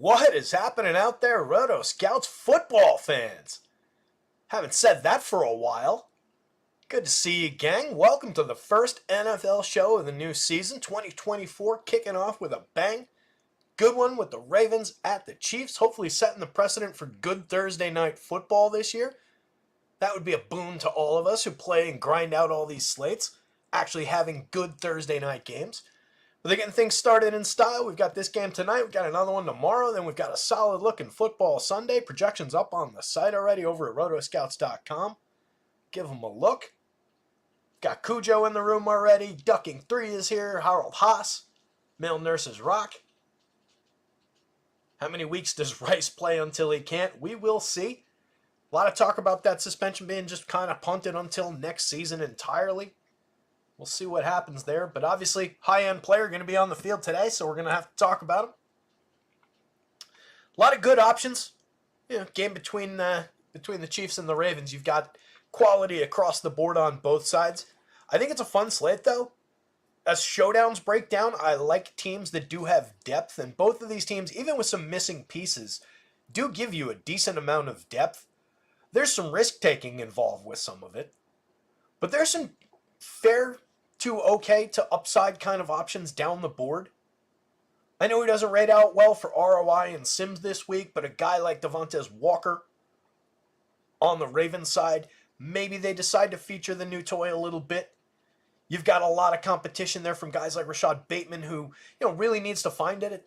What is happening out there, Roto Scouts football fans? Haven't said that for a while. Good to see you, gang. Welcome to the first NFL show of the new season, 2024, kicking off with a bang. Good one with the Ravens at the Chiefs, hopefully setting the precedent for good Thursday night football this year. That would be a boon to all of us who play and grind out all these slates, actually having good Thursday night games. But they're getting things started in style. We've got this game tonight. We've got another one tomorrow. Then we've got a solid look in football Sunday. Projections up on the site already over at rotoscouts.com. Give them a look. Got Cujo in the room already. Ducking 3 is here. Harold Haas. Male Nurses Rock. How many weeks does Rice play until he can't? We will see. A lot of talk about that suspension being just kind of punted until next season entirely. We'll see what happens there. But obviously, high-end player going to be on the field today, so we're going to have to talk about him. A lot of good options. Game between the Chiefs and the Ravens. You've got quality across the board on both sides. I think it's a fun slate, though. As showdowns break down, I like teams that do have depth, and both of these teams, even with some missing pieces, do give you a decent amount of depth. There's some risk-taking involved with some of it, but there's some fair to okay to upside kind of options down the board. I know he doesn't rate out well for ROI and Sims this week, but a guy like Devontae Walker on the Ravens side, maybe they decide to feature the new toy a little bit. You've got a lot of competition there from guys like Rashad Bateman, who really needs to find it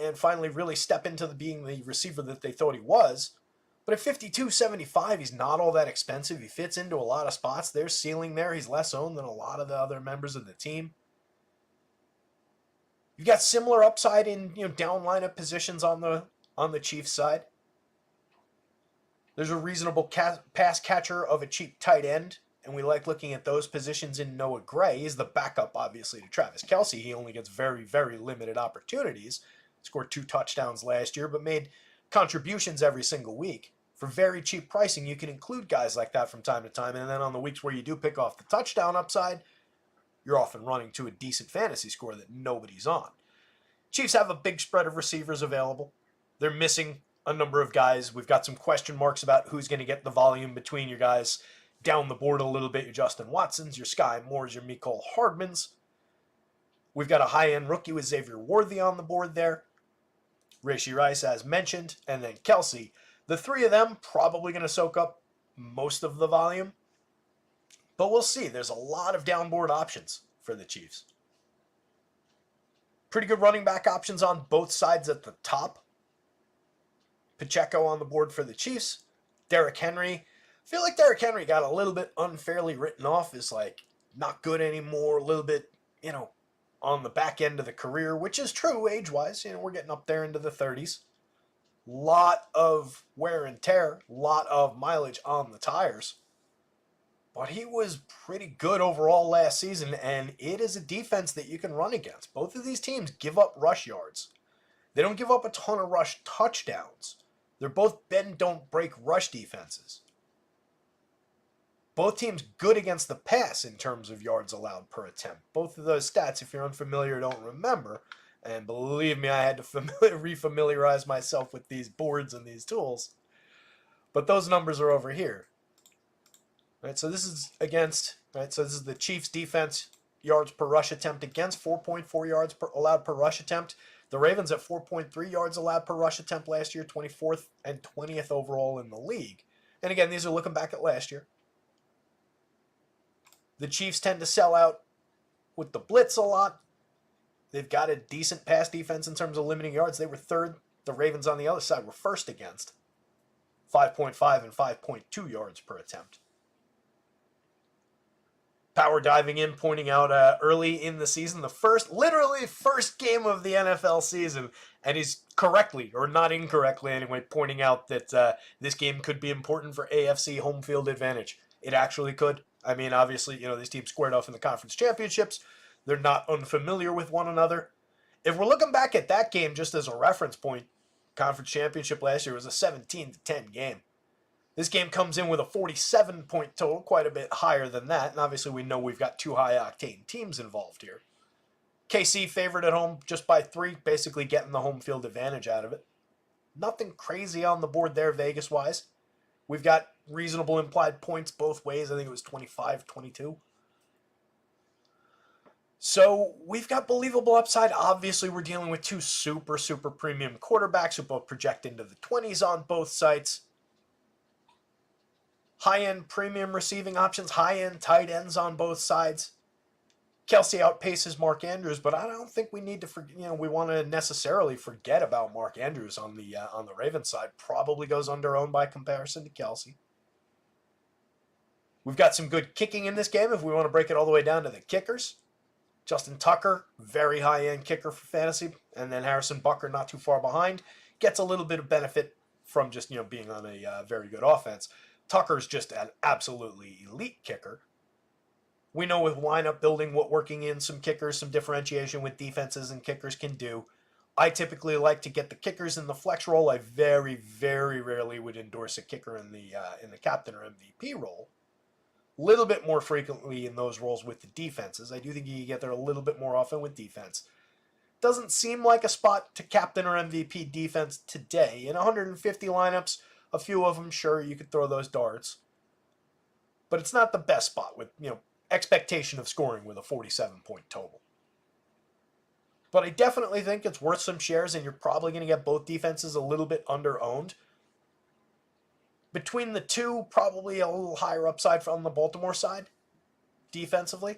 and finally really step into being the receiver that they thought he was. But at $52.75, he's not all that expensive. He fits into a lot of spots. There's ceiling there. He's less owned than a lot of the other members of the team. You've got similar upside in down lineup positions on the Chiefs side. There's a reasonable pass catcher of a cheap tight end, and we like looking at those positions in Noah Gray. He's the backup, obviously, to Travis Kelce. He only gets very, very limited opportunities. Scored 2 touchdowns last year, but made contributions every single week. For very cheap pricing, you can include guys like that from time to time, and then on the weeks where you do pick off the touchdown upside, you're often running to a decent fantasy score that nobody's on. Chiefs have a big spread of receivers available. They're missing a number of guys. We've got some question marks about who's going to get the volume between your guys down the board a little bit. Your Justin Watsons, your Sky Moores, your Mecole Hardmans. We've got a high-end rookie with Xavier Worthy on the board there. Rashee Rice, as mentioned, and then Kelce. The 3 of them probably going to soak up most of the volume. But we'll see. There's a lot of downboard options for the Chiefs. Pretty good running back options on both sides at the top. Pacheco on the board for the Chiefs. Derrick Henry. I feel like Derrick Henry got a little bit unfairly written off as not good anymore. A little bit, on the back end of the career, which is true age-wise. We're getting up there into the 30s. Lot of wear and tear, lot of mileage on the tires. But he was pretty good overall last season, and it is a defense that you can run against. Both of these teams give up rush yards. They don't give up a ton of rush touchdowns. They're both bend, don't break rush defenses. Both teams good against the pass in terms of yards allowed per attempt. Both of those stats, if you're unfamiliar, don't remember. And believe me, I had to refamiliarize myself with these boards and these tools. But those numbers are over here. Right, so this is against, so this is the Chiefs defense, yards per rush attempt against, 4.4 yards allowed per rush attempt. The Ravens at 4.3 yards allowed per rush attempt last year, 24th and 20th overall in the league. And again, these are looking back at last year. The Chiefs tend to sell out with the blitz a lot. They've got a decent pass defense in terms of limiting yards. They were 3rd. The Ravens on the other side were 1st against. 5.5 and 5.2 yards per attempt. Power diving in, pointing out early in the season, literally first game of the NFL season, and he's correctly, or not incorrectly anyway, pointing out that this game could be important for AFC home field advantage. It actually could. I mean, obviously, these teams squared off in the conference championships. They're not unfamiliar with one another. If we're looking back at that game just as a reference point, conference championship last year was a 17-10 game. This game comes in with a 47-point total, quite a bit higher than that. And obviously we know we've got 2 high-octane teams involved here. KC favored at home just by 3, basically getting the home field advantage out of it. Nothing crazy on the board there Vegas-wise. We've got reasonable implied points both ways. I think it was 25, 22. So we've got believable upside. Obviously, we're dealing with two super, super premium quarterbacks who both project into the 20s on both sites. High-end premium receiving options, high-end tight ends on both sides. Kelsey outpaces Mark Andrews, but I don't think we need to we want to necessarily forget about Mark Andrews on the Ravens side. Probably goes under-owned by comparison to Kelsey. We've got some good kicking in this game if we want to break it all the way down to the kickers. Justin Tucker, very high-end kicker for fantasy, and then Harrison Butker not too far behind. Gets a little bit of benefit from just being on a very good offense. Tucker's just an absolutely elite kicker. We know with lineup building what working in some kickers, some differentiation with defenses and kickers can do. I typically like to get the kickers in the flex role. I very, very rarely would endorse a kicker in the captain or MVP role. A little bit more frequently in those roles with the defenses. I do think you can get there a little bit more often with defense. Doesn't seem like a spot to captain or MVP defense today. In 150 lineups, a few of them, sure, you could throw those darts. But it's not the best spot with, expectation of scoring with a 47-point total. But I definitely think it's worth some shares, and you're probably going to get both defenses a little bit under-owned. Between the two, probably a little higher upside from the Baltimore side, defensively.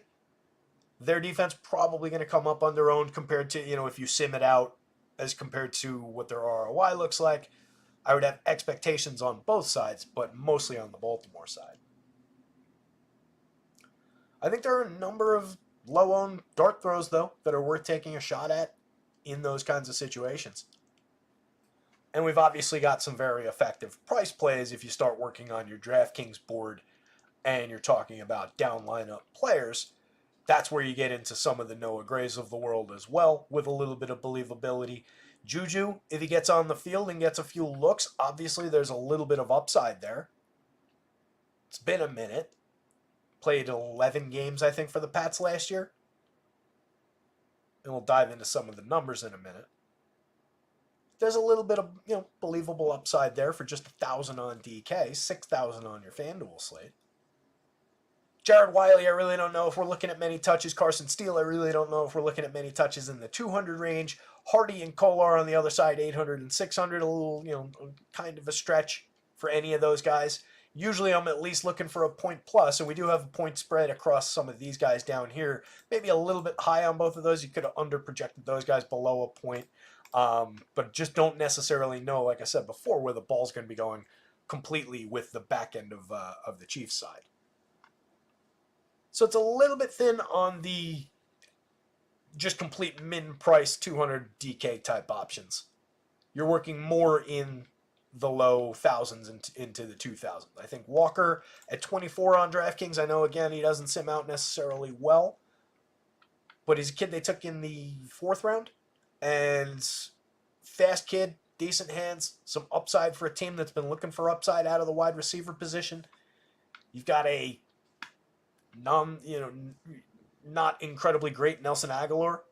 Their defense probably going to come up under-owned compared to, if you sim it out as compared to what their ROI looks like. I would have expectations on both sides, but mostly on the Baltimore side. I think there are a number of low-owned dart throws, though, that are worth taking a shot at in those kinds of situations. And we've obviously got some very effective price plays if you start working on your DraftKings board and you're talking about down lineup players. That's where you get into some of the Noah Grays of the world as well, with a little bit of believability. Juju, if he gets on the field and gets a few looks, obviously there's a little bit of upside there. It's been a minute. Played 11 games, I think, for the Pats last year. And we'll dive into some of the numbers in a minute. There's a little bit of, believable upside there for just 1,000 on DK, 6,000 on your FanDuel slate. Jared Wiley, I really don't know if we're looking at many touches. Carson Steele, I really don't know if we're looking at many touches in the 200 range. Hardy and Kolar on the other side, 800 and 600, a little, kind of a stretch for any of those guys. Usually I'm at least looking for a point plus, and we do have a point spread across some of these guys down here. Maybe a little bit high on both of those. You could have under-projected those guys below a point, but just don't necessarily know, like I said before, where the ball's going to be going completely with the back end of the Chiefs side. So it's a little bit thin on the just complete min price 200 DK type options. You're working more in the low thousands into the 2,000. I think Walker at 24 on DraftKings, I know, again, he doesn't sim out necessarily well, but he's a kid they took in the 4th round, and fast kid, decent hands, some upside for a team that's been looking for upside out of the wide receiver position. You've got a not incredibly great Nelson Aguilar.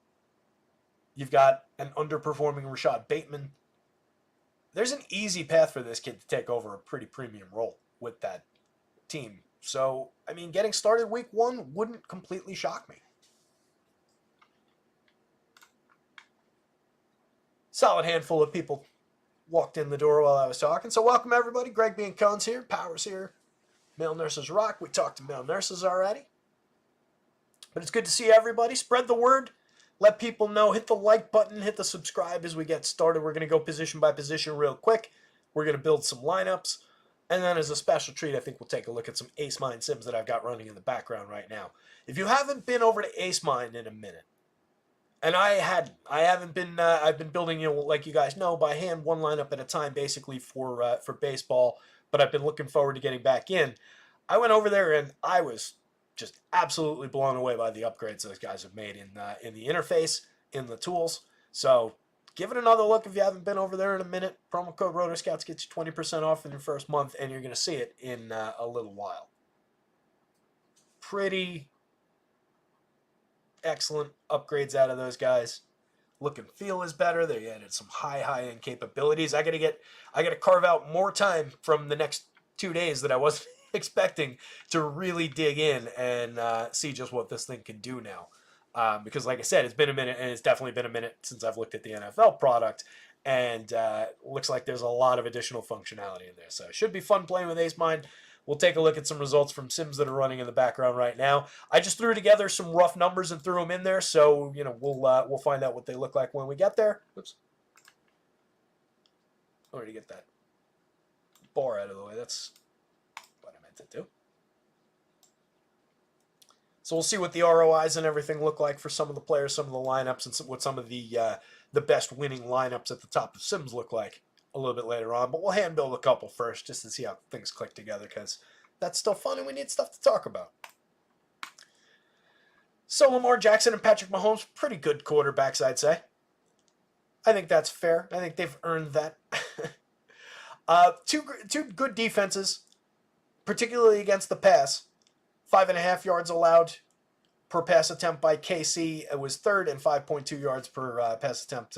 You've got an underperforming Rashad Bateman. There's an easy path for this kid to take over a pretty premium role with that team. So, getting started week 1 wouldn't completely shock me. Solid handful of people walked in the door while I was talking. So welcome everybody. Greg B. and Cones here. Powers here. Male Nurses Rock. We talked to male nurses already. But it's good to see everybody. Spread the word. Let people know. Hit the like button. Hit the subscribe as we get started. We're going to go position by position real quick. We're going to build some lineups. And then as a special treat, I think we'll take a look at some Ace Mind sims that I've got running in the background right now. If you haven't been over to Ace Mind in a minute, and I've been building, like you guys know, by hand, one lineup at a time, basically for baseball. But I've been looking forward to getting back in. I went over there and I was just absolutely blown away by the upgrades those guys have made in the interface, in the tools. So give it another look if you haven't been over there in a minute. Promo code RotoScouts gets you 20% off in your first month, and you're going to see it in a little while. Pretty excellent upgrades out of those guys. look and feel is better. They added some high-end capabilities. I gotta carve out more time from the next 2 days that I wasn't expecting to really dig in and see just what this thing can do now. Because like I said, it's been a minute, and it's definitely been a minute since I've looked at the NFL product, and looks like there's a lot of additional functionality in there. So it should be fun playing with Ace Mind. We'll take a look at some results from sims that are running in the background right now. I just threw together some rough numbers and threw them in there, so we'll find out what they look like when we get there. Oops. Already get that bar out of the way. That's what I meant to do. So we'll see what the ROIs and everything look like for some of the players, some of the lineups, and what some of the best winning lineups at the top of sims look like a little bit later on. But we'll hand build a couple first just to see how things click together, because that's still fun and we need stuff to talk about. So Lamar Jackson and Patrick Mahomes, pretty good quarterbacks, I'd say. I think that's fair. I think they've earned that. Two good defenses, particularly against the pass. 5.5 yards allowed per pass attempt by KC was third, and 5.2 yards per pass attempt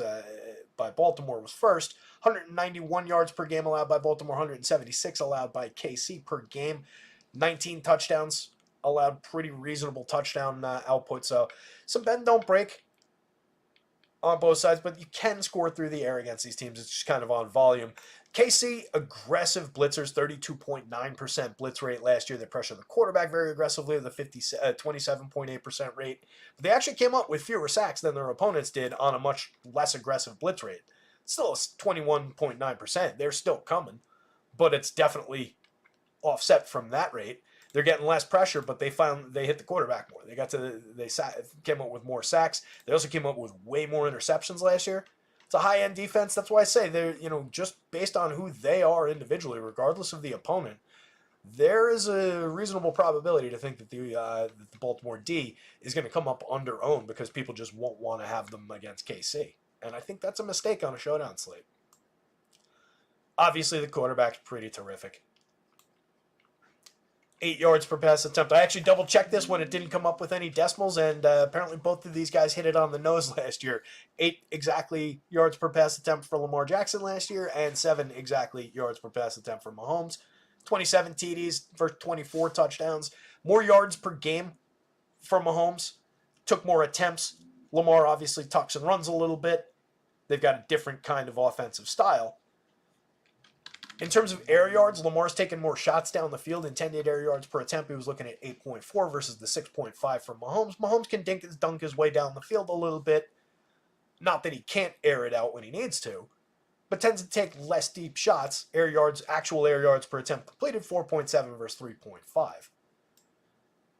by Baltimore was first. 191 yards per game allowed by Baltimore, 176 allowed by KC per game. 19 touchdowns allowed, pretty reasonable touchdown output. So some bend don't break on both sides, but you can score through the air against these teams. It's just kind of on volume. KC, aggressive blitzers, 32.9% blitz rate last year. They pressured the quarterback very aggressively with a 27.8% rate. But they actually came up with fewer sacks than their opponents did on a much less aggressive blitz rate. Still 21.9%. They're still coming, but it's definitely offset from that rate. They're getting less pressure, but they hit the quarterback more. They came up with more sacks. They also came up with way more interceptions last year. It's a high-end defense. That's why I say they're, just based on who they are individually, regardless of the opponent, there is a reasonable probability to think that the Baltimore D is going to come up under own, because people just won't want to have them against KC. And I think that's a mistake on a showdown slate. Obviously, the quarterback's pretty terrific. 8 yards per pass attempt. I actually double-checked this when it didn't come up with any decimals, and apparently both of these guys hit it on the nose last year. 8 exactly yards per pass attempt for Lamar Jackson last year, and 7 exactly yards per pass attempt for Mahomes. 27 TDs for 24 touchdowns. More yards per game for Mahomes. Took more attempts. Lamar obviously tucks and runs a little bit. They've got a different kind of offensive style. In terms of air yards, Lamar's taken more shots down the field. Intended air yards per attempt, he was looking at 8.4 versus the 6.5 for Mahomes. Mahomes can dunk his way down the field a little bit. Not that he can't air it out when he needs to, but tends to take less deep shots. Actual air yards per attempt completed, 4.7 versus 3.5.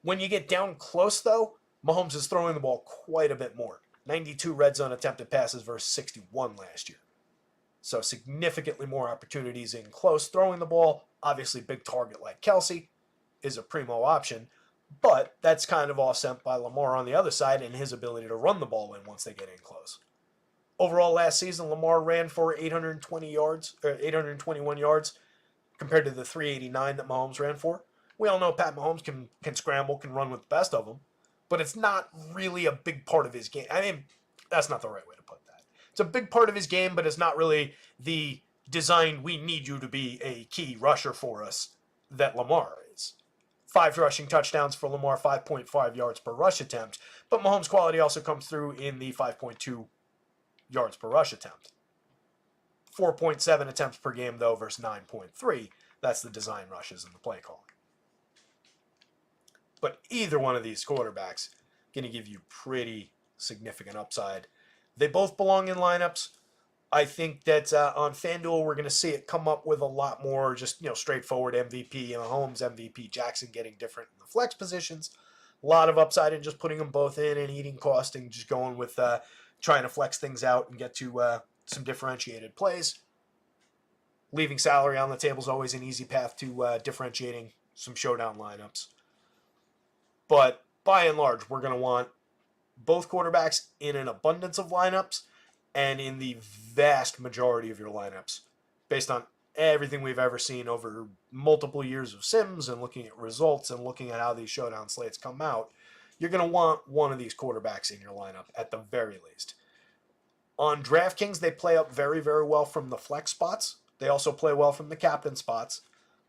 When you get down close, though, Mahomes is throwing the ball quite a bit more. 92 red zone attempted passes versus 61 last year. So significantly more opportunities in close throwing the ball. Obviously, big target like Kelsey is a primo option, but that's kind of offset by Lamar on the other side and his ability to run the ball in once they get in close. Overall, last season, Lamar ran for 821 yards compared to the 389 that Mahomes ran for. We all know Pat Mahomes can scramble, can run with the best of them, but it's not really a big part of his game. I mean, that's not the right way to put that. It's a big part of his game, but it's not really the design, we need you to be a key rusher for us, that Lamar is. 5 rushing touchdowns for Lamar, 5.5 yards per rush attempt, but Mahomes' quality also comes through in the 5.2 yards per rush attempt. 4.7 attempts per game, though, versus 9.3. That's the design rushes and the play calling. But either one of these quarterbacks going to give you pretty significant upside. They both belong in lineups. I think that on FanDuel, we're going to see it come up with a lot more just, straightforward MVP, Mahomes, MVP, Jackson getting different in the flex positions. A lot of upside in just putting them both in and eating costing, just going with trying to flex things out and get to some differentiated plays. Leaving salary on the table is always an easy path to differentiating some showdown lineups. But by and large, we're going to want both quarterbacks in an abundance of lineups and in the vast majority of your lineups, based on everything we've ever seen over multiple years of sims and looking at results and looking at how these showdown slates come out. You're going to want one of these quarterbacks in your lineup at the very least. On DraftKings, they play up very, very well from the flex spots. They also play well from the captain spots.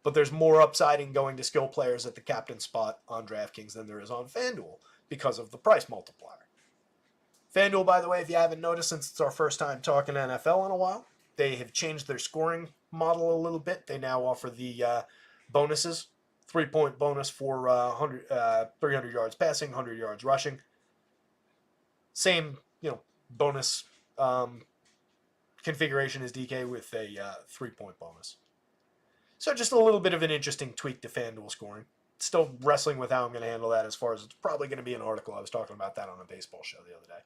But there's more upside in going to skill players at the captain spot on DraftKings than there is on FanDuel because of the price multiplier. FanDuel, by the way, if you haven't noticed, since it's our first time talking NFL in a while, they have changed their scoring model a little bit. They now offer the bonuses, 3-point bonus for 300 yards passing, 100 yards rushing. Same, bonus configuration as DK with a 3-point bonus. So just a little bit of an interesting tweak to FanDuel scoring. Still wrestling with how I'm going to handle that, as far as it's probably going to be an article. I was talking about that on a baseball show the other day.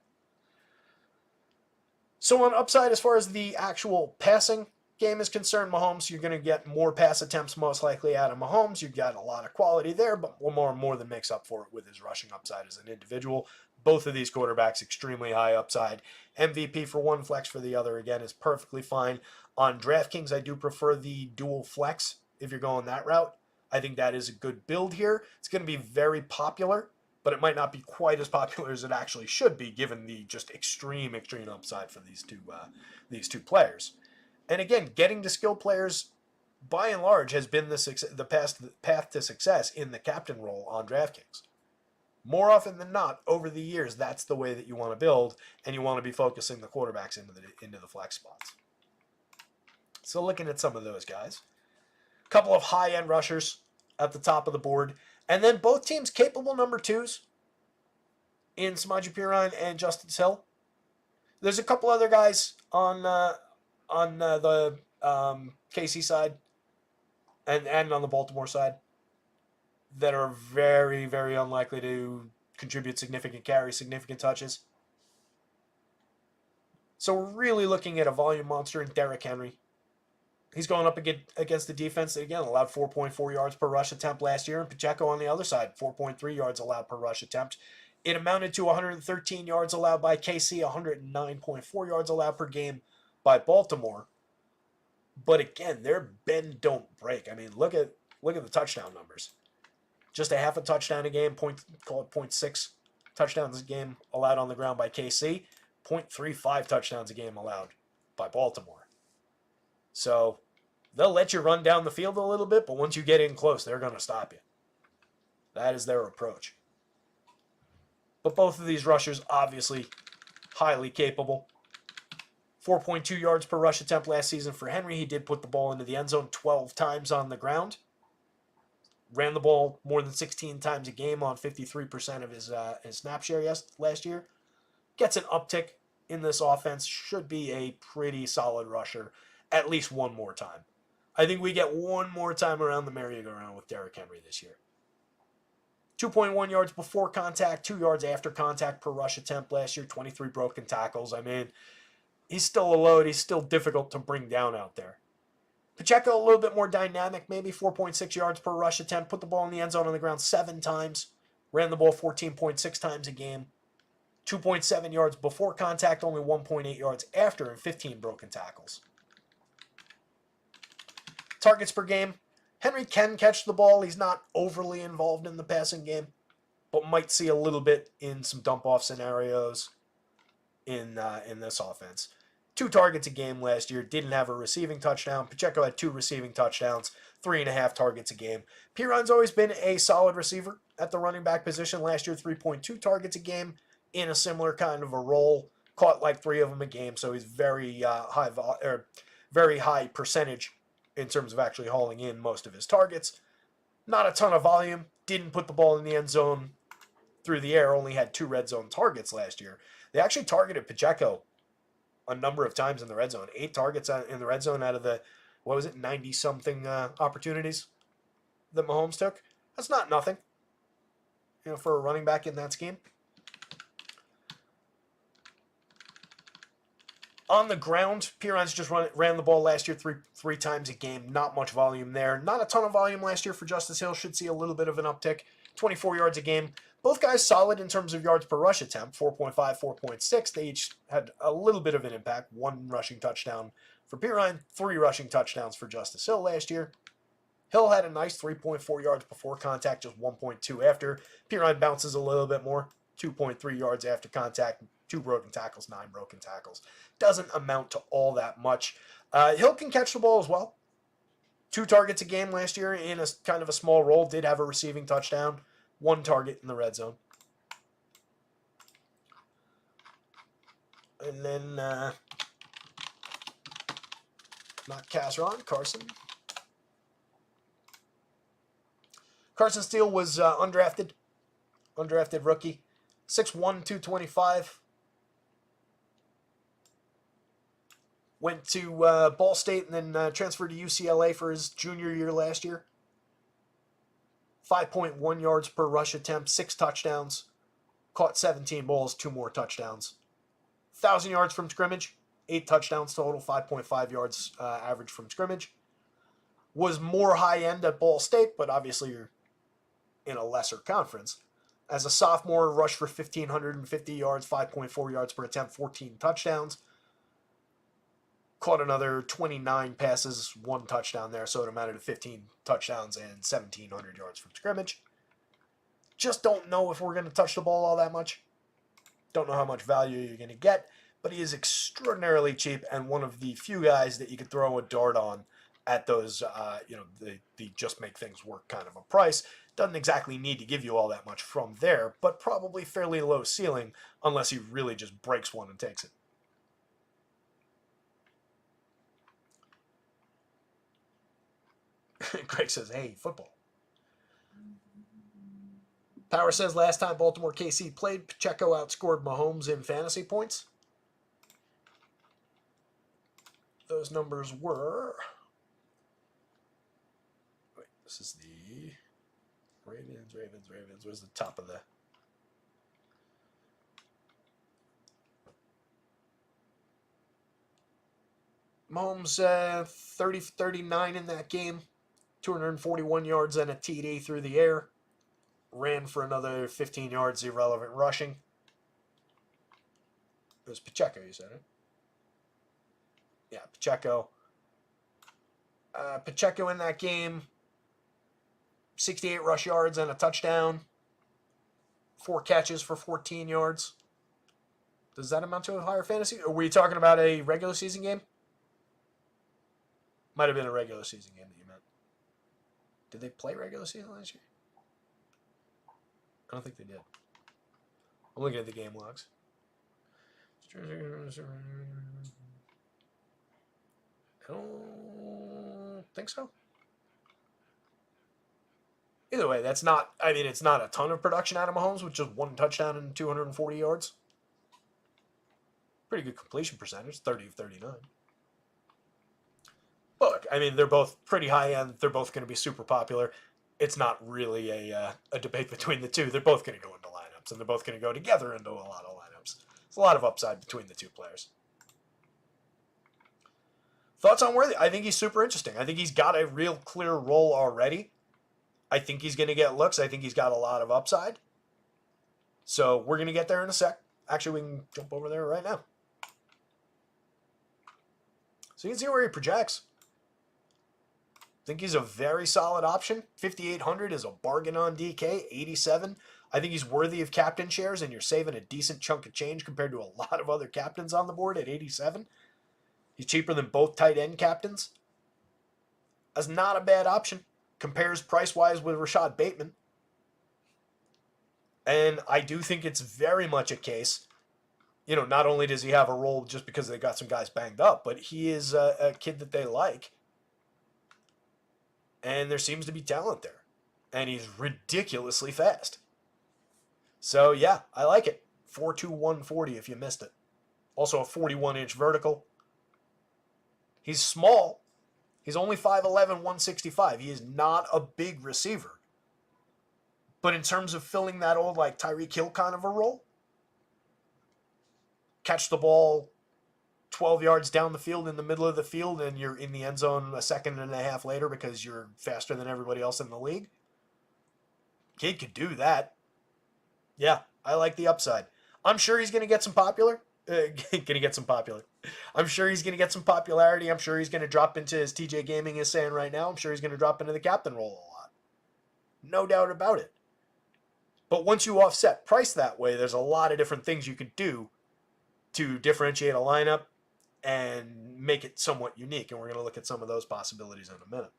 So on upside, as far as the actual passing game is concerned, Mahomes, you're going to get more pass attempts most likely out of Mahomes. You've got a lot of quality there, but more than makes up for it with his rushing upside as an individual. Both of these quarterbacks extremely high upside. MVP for one, flex for the other, again, is perfectly fine. On DraftKings, I do prefer the dual flex if you're going that route. I think that is a good build here. It's going to be very popular, but it might not be quite as popular as it actually should be, given the just extreme upside for these two players. And again, getting to skill players, by and large, has been the path to success in the captain role on DraftKings. More often than not, over the years, that's the way that you want to build, and you want to be focusing the quarterbacks into the flex spots. So looking at some of those guys, a couple of high-end rushers at the top of the board, and then both teams capable number twos in Samaje Perine and Justice Hill. There's a couple other guys on the KC side and on the Baltimore side that are very, very unlikely to contribute significant carries, significant touches. So we're really looking at a volume monster in Derrick Henry. He's going up against the defense that, again, allowed 4.4 yards per rush attempt last year. And Pacheco on the other side, 4.3 yards allowed per rush attempt. It amounted to 113 yards allowed by KC, 109.4 yards allowed per game by Baltimore. But again, they're bend, don't break. I mean, look at the touchdown numbers. Just a half a touchdown a game, call it 0.6 touchdowns a game allowed on the ground by KC, 0.35 touchdowns a game allowed by Baltimore. So they'll let you run down the field a little bit, but once you get in close, they're going to stop you. That is their approach. But both of these rushers, obviously, highly capable. 4.2 yards per rush attempt last season for Henry. He did put the ball into the end zone 12 times on the ground. Ran the ball more than 16 times a game on 53% of his snap share last year. Gets an uptick in this offense. Should be a pretty solid rusher at least one more time. I think we get one more time around the merry-go-round with Derrick Henry this year. 2.1 yards before contact, 2 yards after contact per rush attempt last year, 23 broken tackles. I mean, he's still a load. He's still difficult to bring down out there. Pacheco, a little bit more dynamic, maybe 4.6 yards per rush attempt. Put the ball in the end zone on the ground 7 times. Ran the ball 14.6 times a game. 2.7 yards before contact, only 1.8 yards after, and 15 broken tackles. Targets per game. Henry can catch the ball. He's not overly involved in the passing game, but might see a little bit in some dump-off scenarios in this offense. 2 targets a game last year. Didn't have a receiving touchdown. Pacheco had 2 receiving touchdowns, 3.5 targets a game. Perine's always been a solid receiver at the running back position. Last year, 3.2 targets a game in a similar kind of a role. Caught like 3 of them a game, so he's very high percentage in terms of actually hauling in most of his targets. Not a ton of volume. Didn't put the ball in the end zone through the air. Only had 2 red zone targets last year. They actually targeted Pacheco a number of times in the red zone. 8 targets in the red zone out of the, 90-something opportunities that Mahomes took. That's not nothing, for a running back in that scheme. On the ground, Perine's just ran the ball last year three times a game. Not much volume there. Not a ton of volume last year for Justice Hill. Should see a little bit of an uptick. 24 yards a game. Both guys solid in terms of yards per rush attempt. 4.5, 4.6. They each had a little bit of an impact. 1 rushing touchdown for Perine. 3 rushing touchdowns for Justice Hill last year. Hill had a nice 3.4 yards before contact, just 1.2 after. Perine bounces a little bit more. 2.3 yards after contact. 2 broken tackles, 9 broken tackles. Doesn't amount to all that much. Hill can catch the ball as well. 2 targets a game last year in a kind of a small role. Did have a receiving touchdown. 1 target in the red zone. And then, not Casseron, Carson. Carson Steele was undrafted rookie. 6'1", 225. Went to Ball State and then transferred to UCLA for his junior year last year. 5.1 yards per rush attempt, 6 touchdowns. Caught 17 balls, 2 more touchdowns. 1,000 yards from scrimmage, 8 touchdowns total, 5.5 yards average from scrimmage. Was more high end at Ball State, but obviously you're in a lesser conference. As a sophomore, rushed for 1,550 yards, 5.4 yards per attempt, 14 touchdowns. Caught another 29 passes, 1 touchdown there, so it amounted to 15 touchdowns and 1,700 yards from scrimmage. Just don't know if we're going to touch the ball all that much. Don't know how much value you're going to get, but he is extraordinarily cheap and one of the few guys that you could throw a dart on at those, the just make things work kind of a price. Doesn't exactly need to give you all that much from there, but probably fairly low ceiling unless he really just breaks one and takes it. Greg says, hey, football. Power says last time Baltimore KC played, Pacheco outscored Mahomes in fantasy points. Those numbers were... Wait, this is the Ravens. Where's the top of the... Mahomes 30-39 in that game. 241 yards and a TD through the air. Ran for another 15 yards, irrelevant rushing. It was Pacheco, you said it? Yeah, Pacheco. Pacheco in that game, 68 rush yards and a touchdown. 4 catches for 14 yards. Does that amount to a higher fantasy? Or were you talking about a regular season game? Might have been a regular season game that you meant. Did they play regular season last year? I don't think they did. I'm looking at the game logs. I don't think so. Either way, that's not, it's not a ton of production out of Mahomes with just 1 touchdown and 240 yards. Pretty good completion percentage, 30 of 39. Look, they're both pretty high end. They're both going to be super popular. It's not really a debate between the two. They're both going to go into lineups, and they're both going to go together into a lot of lineups. There's a lot of upside between the 2 players. Thoughts on Worthy? I think he's super interesting. I think he's got a real clear role already. I think he's going to get looks. I think he's got a lot of upside. So we're going to get there in a sec. Actually, we can jump over there right now. So you can see where he projects. I think he's a very solid option. 5,800 is a bargain on DK. 87. I think he's worthy of captain shares, and you're saving a decent chunk of change compared to a lot of other captains on the board at 87. He's cheaper than both tight end captains. That's not a bad option. Compares price-wise with Rashad Bateman. And I do think it's very much a case, not only does he have a role just because they got some guys banged up, but he is a kid that they like. And there seems to be talent there. And he's ridiculously fast. So, yeah, I like it. 4.2, 140 if you missed it. Also a 41-inch vertical. He's small. He's only 5'11", 165. He is not a big receiver. But in terms of filling that old, Tyreek Hill kind of a role, catch the ball 12 yards down the field in the middle of the field and you're in the end zone a second and a half later because you're faster than everybody else in the league. Kid could do that. Yeah, I like the upside. I'm sure he's going to get some I'm sure he's going to get some popularity. I'm sure he's going to drop into, as TJ Gaming is saying right now, I'm sure he's going to drop into the captain role a lot. No doubt about it. But once you offset price that way, there's a lot of different things you could do to differentiate a lineup and make it somewhat unique. And we're going to look at some of those possibilities in a minute.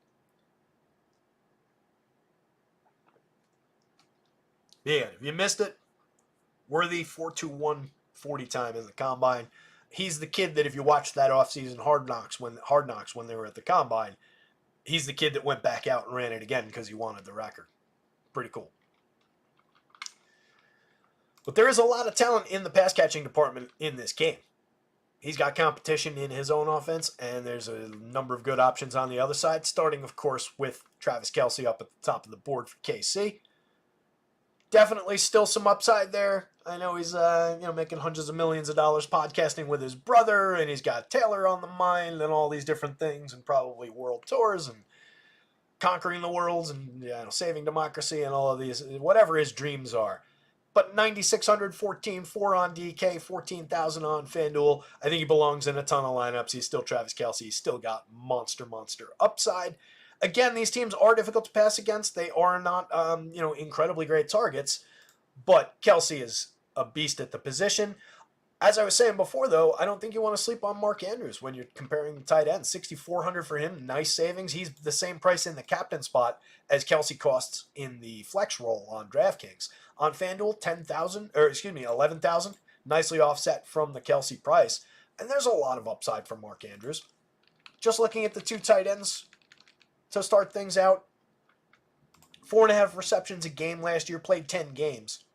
Yeah, if you missed it, Worthy 4.21 40 time in the combine. He's the kid that if you watch that offseason Hard Knocks when they were at the combine, he's the kid that went back out and ran it again because he wanted the record. Pretty cool. But there is a lot of talent in the pass catching department in this game. He's got competition in his own offense, and there's a number of good options on the other side, starting, of course, with Travis Kelce up at the top of the board for KC. Definitely still some upside there. I know he's making hundreds of millions of dollars podcasting with his brother, and he's got Taylor on the mind and all these different things, and probably world tours and conquering the worlds and saving democracy and all of these, whatever his dreams are. But 9,600, 14,4 on DK, 14,000 on FanDuel. I think he belongs in a ton of lineups. He's still Travis Kelce. He's still got monster upside. Again, these teams are difficult to pass against. They are not, incredibly great targets. But Kelce is a beast at the position. As I was saying before, though, I don't think you want to sleep on Mark Andrews when you're comparing the tight ends. 6,400 for him, nice savings. He's the same price in the captain spot as Kelce costs in the flex roll on DraftKings. On FanDuel, 11,000, nicely offset from the Kelce price. And there's a lot of upside for Mark Andrews. Just looking at the two tight ends to start things out, 4.5 receptions a game last year, played 10 games.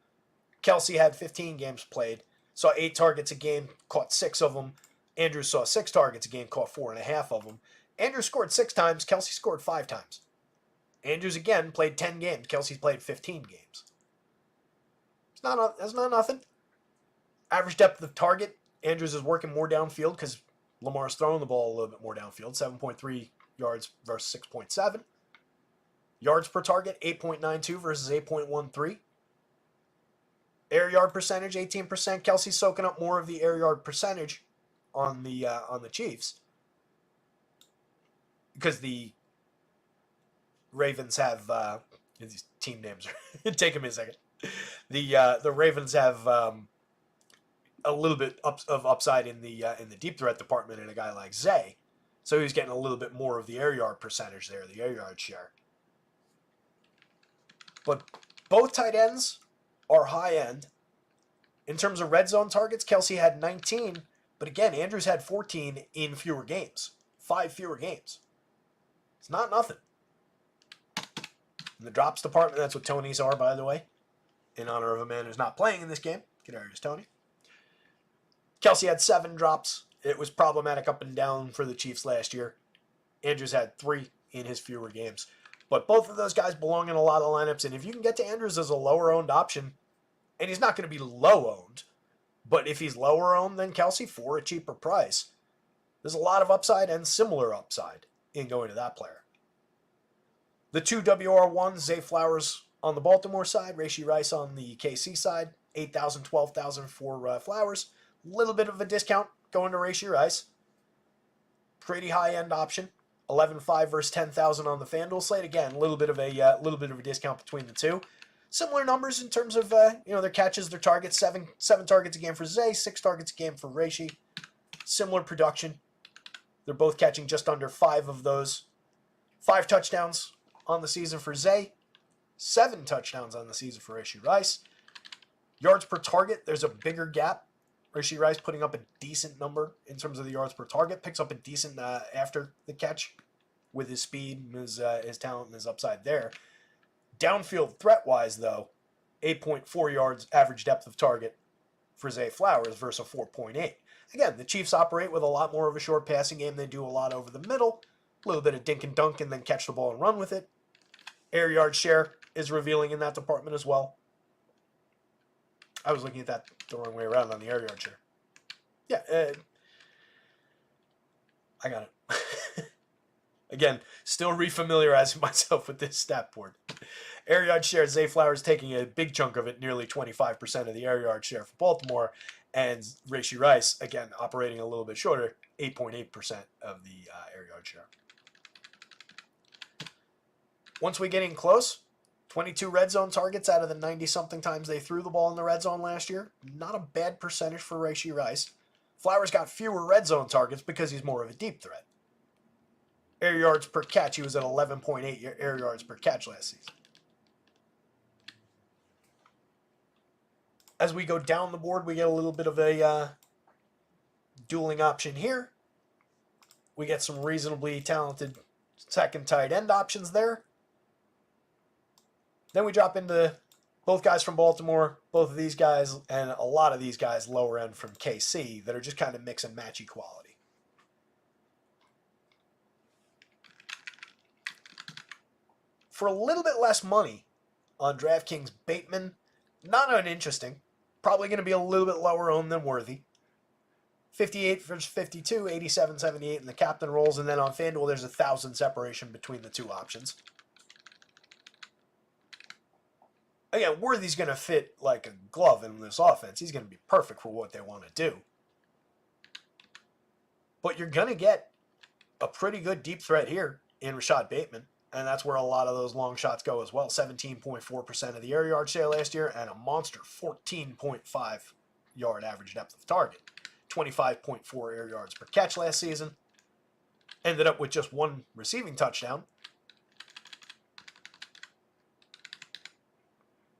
Kelce had 15 games played, saw 8 targets a game, caught 6 of them. Andrews saw 6 targets a game, caught 4.5 of them. Andrews scored 6 times, Kelce scored 5 times. Andrews, again, played 10 games. Kelce played 15 games. That's not nothing. Average depth of target, Andrews is working more downfield because Lamar's throwing the ball a little bit more downfield, 7.3 yards versus 6.7. Yards per target, 8.92 versus 8.13. Air yard percentage, 18%. Kelce's soaking up more of the air yard percentage on the Chiefs because the Ravens have these team names. Take me a second. The Ravens have a little bit of upside in the deep threat department in a guy like Zay, so he's getting a little bit more of the air yard percentage there, the air yard share. But both tight ends are high end. In terms of red zone targets, Kelce had 19, but again, Andrews had 14 in fewer games. 5 fewer games. It's not nothing. In the drops department, that's what Tonys are, by the way. In honor of a man who's not playing in this game. Kadarius Toney. Kelce had 7 drops. It was problematic up and down for the Chiefs last year. Andrews had 3 in his fewer games. But both of those guys belong in a lot of lineups, and if you can get to Andrews as a lower-owned option, and he's not going to be low-owned, but if he's lower-owned than Kelce for a cheaper price, there's a lot of upside and similar upside in going to that player. The 2 WR1s, Zay Flowers on the Baltimore side, Rashee Rice on the KC side, 8,000, 12,000 for Flowers. A little bit of a discount going to Rashee Rice. Pretty high-end option. 11.5 versus 10,000 on the FanDuel slate. Again, a little bit of a discount between the two. Similar numbers in terms of their catches, their targets. 7 targets a game for Zay, 6 targets a game for Rashee. Similar production. They're both catching just under 5 of those. 5 touchdowns on the season for Zay. 7 touchdowns on the season for Rashee Rice. Yards per target, there's a bigger gap. Rashee Rice putting up a decent number in terms of the yards per target. Picks up a decent after the catch with his speed, his talent, and his upside there. Downfield threat-wise, though, 8.4 yards average depth of target for Zay Flowers versus a 4.8. Again, the Chiefs operate with a lot more of a short passing game. They do a lot over the middle. A little bit of dink and dunk and then catch the ball and run with it. Air yard share is revealing in that department as well. I was looking at that the wrong way around on the air yard share. Yeah, I got it. Again, still refamiliarizing myself with this stat board. Air yard share, Zay Flowers taking a big chunk of it, nearly 25% of the air yard share for Baltimore. And Rashee Rice, again, operating a little bit shorter, 8.8% of the air yard share. Once we get in close, 22 red zone targets out of the 90-something times they threw the ball in the red zone last year. Not a bad percentage for Rashee Rice. Flowers got fewer red zone targets because he's more of a deep threat. Air yards per catch, he was at 11.8 air yards per catch last season. As we go down the board, we get a little bit of a dueling option here. We get some reasonably talented second tight end options there. Then we drop into both guys from Baltimore, both of these guys, and a lot of these guys lower end from KC that are just kind of mix and match equality. For a little bit less money on DraftKings, Bateman, not uninteresting. Probably going to be a little bit lower owned than Worthy. 58 versus 52, 87, 78 in the captain rolls, and then on FanDuel there's 1,000 separation between the two options. Again, Worthy's going to fit like a glove in this offense. He's going to be perfect for what they want to do. But you're going to get a pretty good deep threat here in Rashad Bateman, and that's where a lot of those long shots go as well. 17.4% of the air yard share last year, and a monster 14.5 yard average depth of target. 25.4 air yards per catch last season. Ended up with just one receiving touchdown.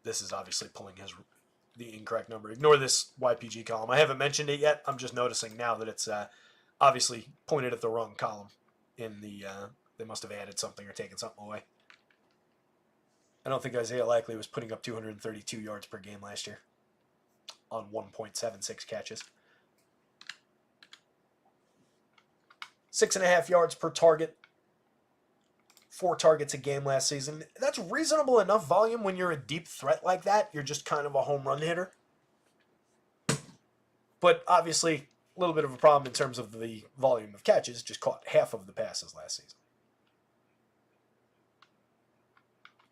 This is obviously pulling the incorrect number. Ignore this YPG column. I haven't mentioned it yet. I'm just noticing now that it's obviously pointed at the wrong column. They must have added something or taken something away. I don't think Isaiah Likely was putting up 232 yards per game last year on 1.76 catches. 6.5 yards per target. 4 targets a game last season. That's reasonable enough volume when you're a deep threat like that. You're just kind of a home run hitter. But obviously, a little bit of a problem in terms of the volume of catches. Just caught half of the passes last season.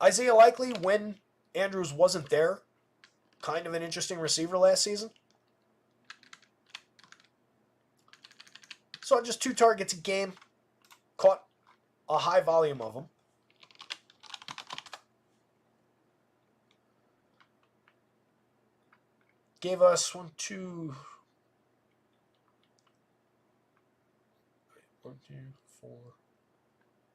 Isaiah Likely, when Andrews wasn't there, kind of an interesting receiver last season. Saw just 2 targets a game. Caught a high volume of them. Gave us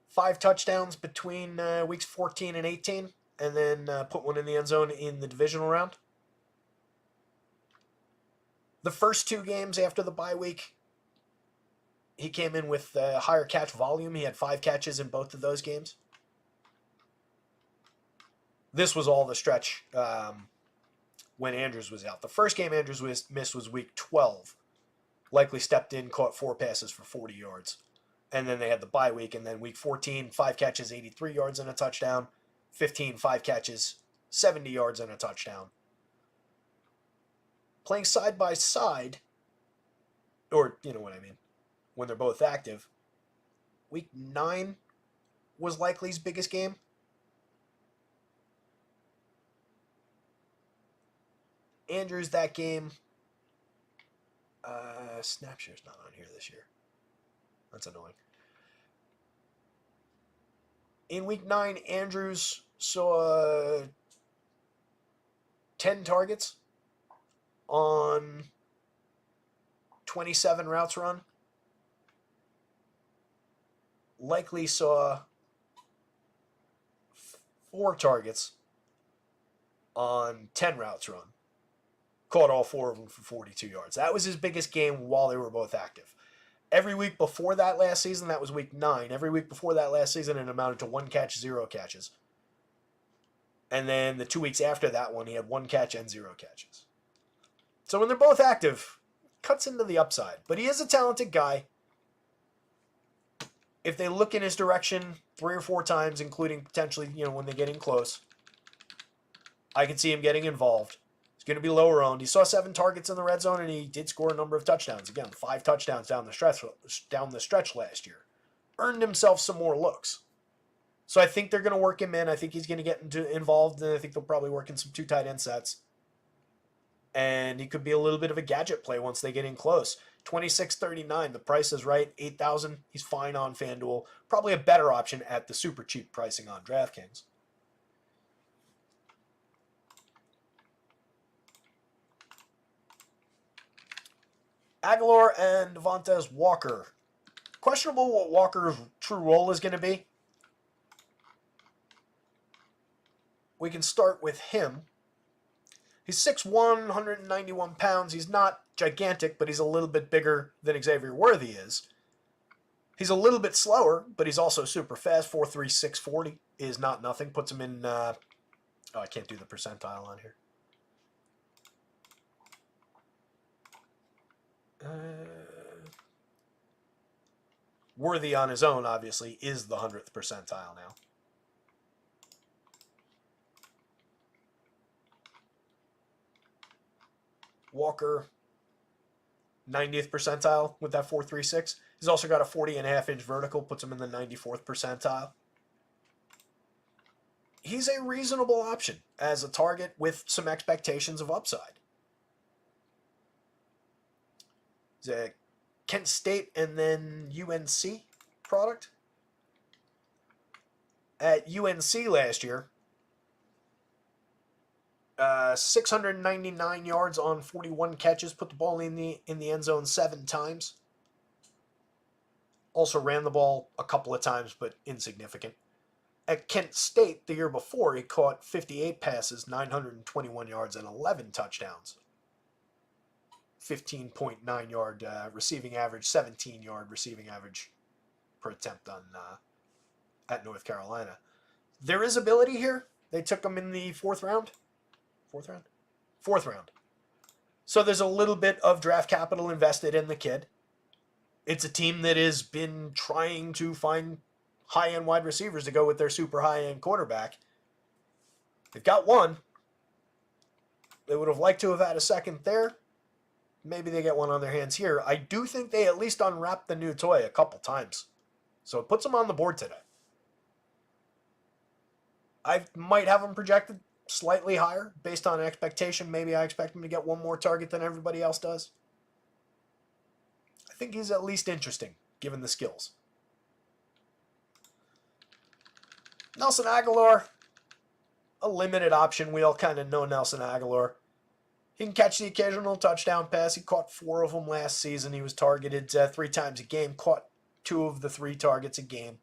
5 touchdowns between weeks 14 and 18, and then put one in the end zone in the divisional round. The first 2 games after the bye week, he came in with higher catch volume. He had 5 catches in both of those games. This was all the stretch when Andrews was out. The first game Andrews missed was week 12. Likely stepped in, caught 4 passes for 40 yards. And then they had the bye week, and then week 14, 5 catches, 83 yards and a touchdown. 15, 5 catches, 70 yards and a touchdown. Playing side by side, or you know what I mean, when they're both active. Week 9 was Likely's biggest game. Andrews, that game, Snapshare's not on here this year. That's annoying. In week 9, Andrews saw 10 targets on 27 routes run. Likely saw 4 targets on 10 routes run. Caught all 4 of them for 42 yards. That was his biggest game while they were both active. Every week before that last season, that was week 9. Every week before that last season, it amounted to 1 catch, 0 catches. And then the 2 weeks after that one, he had 1 catch and 0 catches. So when they're both active, cuts into the upside. But he is a talented guy. If they look in his direction 3 or 4 times, including potentially, when they get in close, I can see him getting involved. He's going to be lower owned. He saw 7 targets in the red zone, and he did score a number of touchdowns. Again, 5 touchdowns down the stretch last year. Earned himself some more looks. So I think they're going to work him in. I think he's going to get involved, and I think they'll probably work in some 2 tight end sets. And he could be a little bit of a gadget play once they get in close. 26.39. The price is right. 8,000. He's fine on FanDuel. Probably a better option at the super cheap pricing on DraftKings. Aguilar and Devontae Walker. Questionable what Walker's true role is going to be. We can start with him. He's 6'1", 191 pounds. He's not gigantic, but he's a little bit bigger than Xavier Worthy is. He's a little bit slower, but he's also super fast. 4.3, 640 is not nothing. Puts him in... I can't do the percentile on here. Worthy on his own, obviously, is the 100th percentile now. Walker, 90th percentile with that 4.36. He's also got a 40.5-inch vertical, puts him in the 94th percentile. He's a reasonable option as a target with some expectations of upside. He's a Kent State and then UNC product. At UNC last year, 699 yards on 41 catches, put the ball in the end zone 7 times. Also ran the ball a couple of times, but insignificant. At Kent State the year before, he caught 58 passes, 921 yards, and 11 touchdowns. 15.9 yard receiving average, 17-yard receiving average per attempt on at North Carolina. There is ability here. They took him in the fourth round. So there's a little bit of draft capital invested in the kid. It's a team that has been trying to find high-end wide receivers to go with their super high-end quarterback. They've got one. They would have liked to have had a second there. Maybe they get one on their hands here. I do think they at least unwrapped the new toy a couple times. So it puts them on the board today. I might have them projected slightly higher based on expectation. Maybe I expect him to get one more target than everybody else does. I think he's at least interesting, given the skills. Nelson Aguilar, a limited option. We all kind of know Nelson Aguilar. He can catch the occasional touchdown pass. He caught 4 of them last season. He was targeted 3 times a game, caught 2 of the 3 targets a game.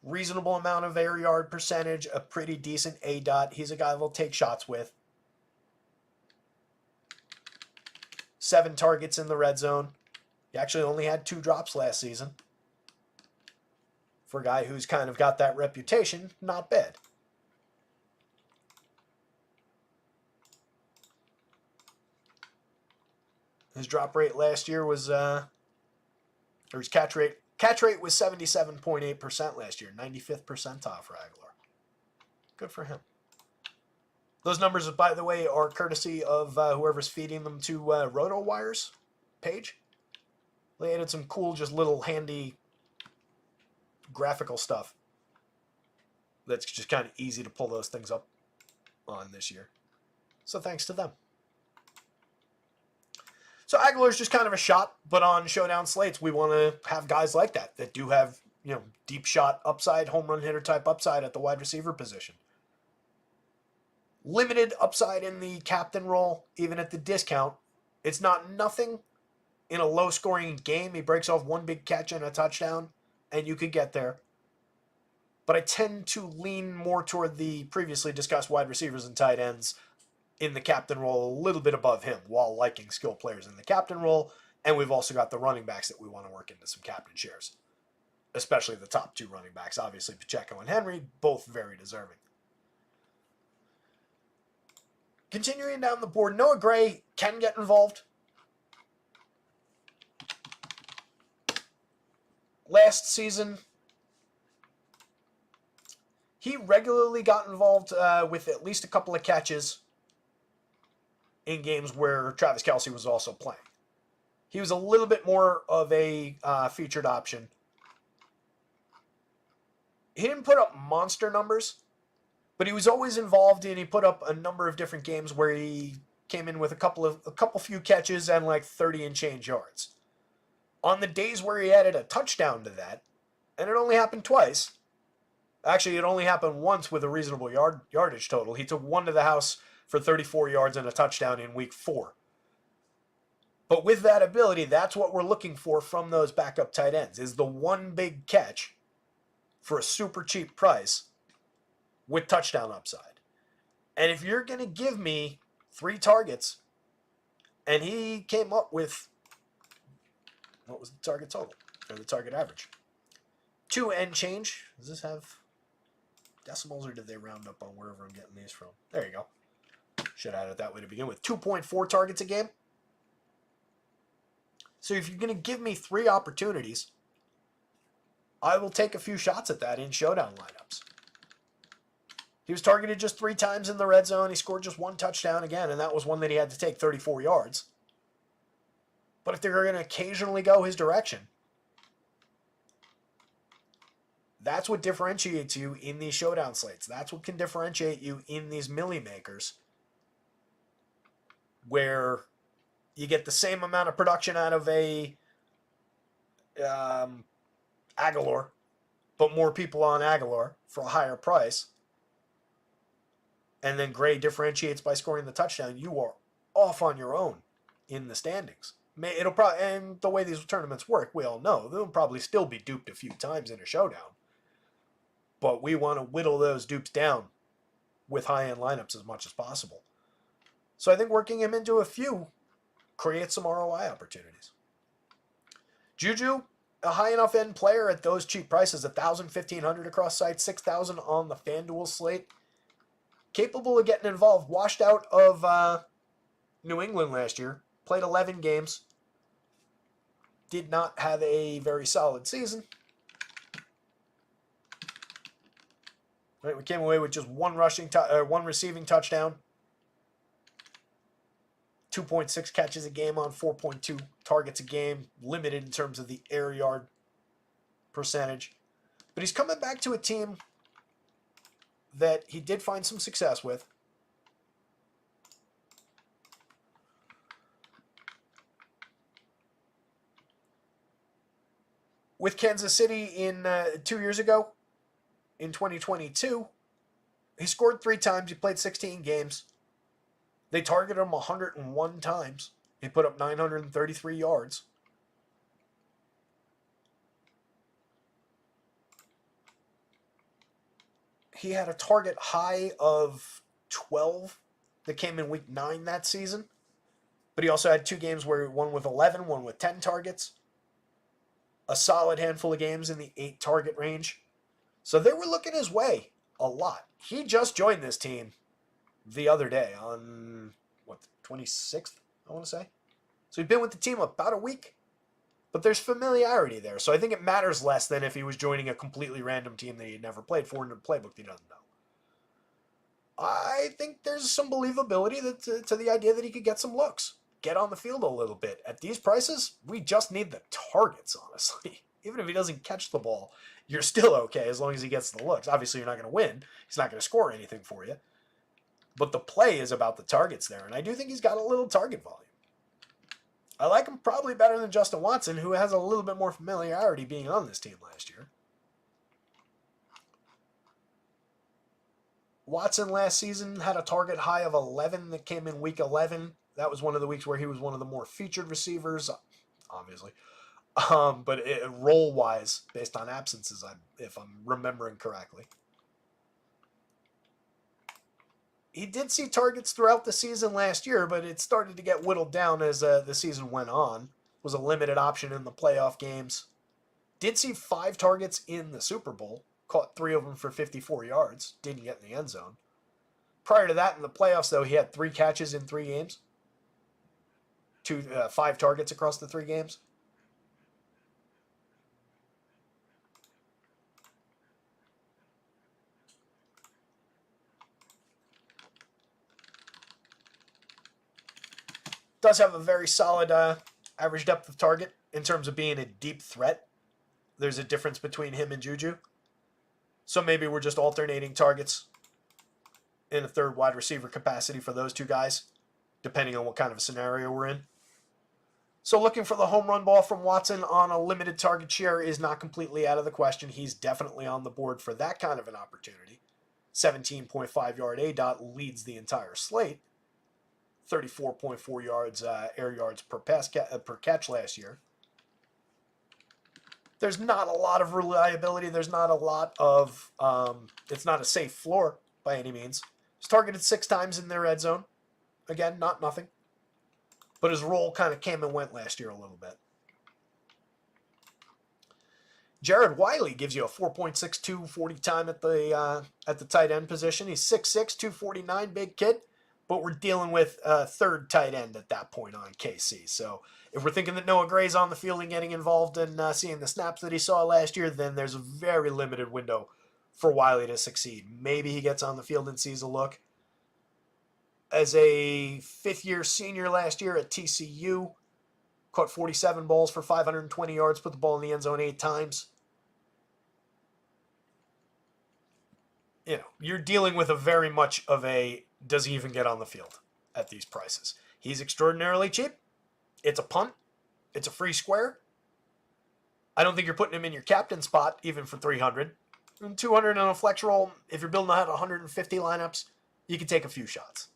Reasonable amount of air yard percentage, a pretty decent ADOT. He's a guy they'll take shots with. 7 targets in the red zone. He actually only had 2 drops last season. For a guy who's kind of got that reputation, not bad. His drop rate last year was, or his catch rate was 77.8% last year, 95th percentile for Aguilar. Good for him. Those numbers, by the way, are courtesy of whoever's feeding them to RotoWire's page. They added some cool, just little handy graphical stuff that's just kind of easy to pull those things up on this year. So thanks to them. So Aguilar's just kind of a shot, but on showdown slates, we want to have guys like that do have, deep shot upside, home run hitter type upside at the wide receiver position. Limited upside in the captain role, even at the discount. It's not nothing in a low-scoring game. He breaks off 1 big catch and a touchdown, and you could get there. But I tend to lean more toward the previously discussed wide receivers and tight ends in the captain role, a little bit above him, while liking skill players in the captain role. And we've also got the running backs that we want to work into some captain shares, especially the top 2 running backs, obviously Pacheco and Henry, both very deserving. Continuing down the board, Noah Gray can get involved. Last season, he regularly got involved with at least a couple of catches in games where Travis Kelce was also playing. He was a little bit more of a featured option. He didn't put up monster numbers, but he was always involved, and he put up a number of different games where he came in with a couple few catches and like 30 and change yards. On the days where he added a touchdown to that, and it only happened twice. Actually, it only happened once with a reasonable yardage total. He took 1 to the house for 34 yards and a touchdown in week 4. But with that ability, that's what we're looking for from those backup tight ends, is the one big catch for a super cheap price with touchdown upside. And if you're going to give me 3 targets, and he came up with, what was the target total? Or the target average? 2 and change. Does this have decimals, or did they round up on wherever I'm getting these from? There you go. Should have had it that way to begin with. 2.4 targets a game. So if you're going to give me 3 opportunities, I will take a few shots at that in showdown lineups. He was targeted just 3 times in the red zone. He scored just 1 touchdown again, and that was one that he had to take 34 yards. But if they're going to occasionally go his direction, that's what differentiates you in these showdown slates. That's what can differentiate you in these milli makers, where you get the same amount of production out of a Aguilar, but more people on Aguilar for a higher price. And then Gray differentiates by scoring the touchdown. You are off on your own in the standings. It'll probably, and the way these tournaments work, we all know they'll probably still be duped a few times in a showdown. But we want to whittle those dupes down with high-end lineups as much as possible. So I think working him into a few creates some ROI opportunities. Juju, a high enough end player at those cheap prices, $1,000, $1,500 across sites, $6,000 on the FanDuel slate. Capable of getting involved. Washed out of New England last year. Played 11 games. Did not have a very solid season. Right, we came away with just one receiving touchdown. 2.6 catches a game on 4.2 targets a game. Limited in terms of the air yard percentage. But he's coming back to a team that he did find some success with. With Kansas City in 2 years ago, in 2022, he scored 3 times. He played 16 games. They targeted him 101 times. He put up 933 yards. He had a target high of 12 that came in week 9 that season. But he also had 2 games where one with 11, one with 10 targets. A solid handful of games in the 8 target range. So they were looking his way a lot. He just joined this team the other day on, what, the 26th, I want to say? So he's been with the team about a week. But there's familiarity there. So I think it matters less than if he was joining a completely random team that he had never played for in a playbook that he doesn't know. I think there's some believability to the idea that he could get some looks. Get on the field a little bit. At these prices, we just need the targets, honestly. Even if he doesn't catch the ball, you're still okay as long as he gets the looks. Obviously, you're not going to win. He's not going to score anything for you. But the play is about the targets there, and I do think he's got a little target volume. I like him probably better than Justin Watson, who has a little bit more familiarity being on this team last year. Watson last season had a target high of 11 that came in week 11. That was one of the weeks where he was one of the more featured receivers, obviously. But role-wise, based on absences, if I'm remembering correctly. He did see targets throughout the season last year, but it started to get whittled down as the season went on. Was a limited option in the playoff games. Did see 5 targets in the Super Bowl. Caught 3 of them for 54 yards. Didn't get in the end zone. Prior to that, in the playoffs, though, he had 3 catches in 3 games. 5 targets across the 3 games. Does have a very solid average depth of target in terms of being a deep threat. There's a difference between him and Juju. So maybe we're just alternating targets in a third wide receiver capacity for those 2 guys, depending on what kind of a scenario we're in. So looking for the home run ball from Watson on a limited target share is not completely out of the question. He's definitely on the board for that kind of an opportunity. 17.5 yard ADOT leads the entire slate. 34.4 yards, air yards per per catch last year. There's not a lot of reliability. There's not a lot of, it's not a safe floor by any means. He's targeted 6 times in their red zone. Again, not nothing. But his role kind of came and went last year a little bit. Jared Wiley gives you a 4.62 40 time at the tight end position. He's 6'6", 249, big kid. But we're dealing with a third tight end at that point on KC. So if we're thinking that Noah Gray's on the field and getting involved in seeing the snaps that he saw last year, then there's a very limited window for Wiley to succeed. Maybe he gets on the field and sees a look. As a fifth-year senior last year at TCU, caught 47 balls for 520 yards, put the ball in the end zone 8 times. You know, you're dealing with a very much of a, does he even get on the field at these prices? He's extraordinarily cheap. It's a punt. It's a free square. I don't think you're putting him in your captain spot, even for 300. And 200 on a flex roll, if you're building out 150 lineups, you can take a few shots.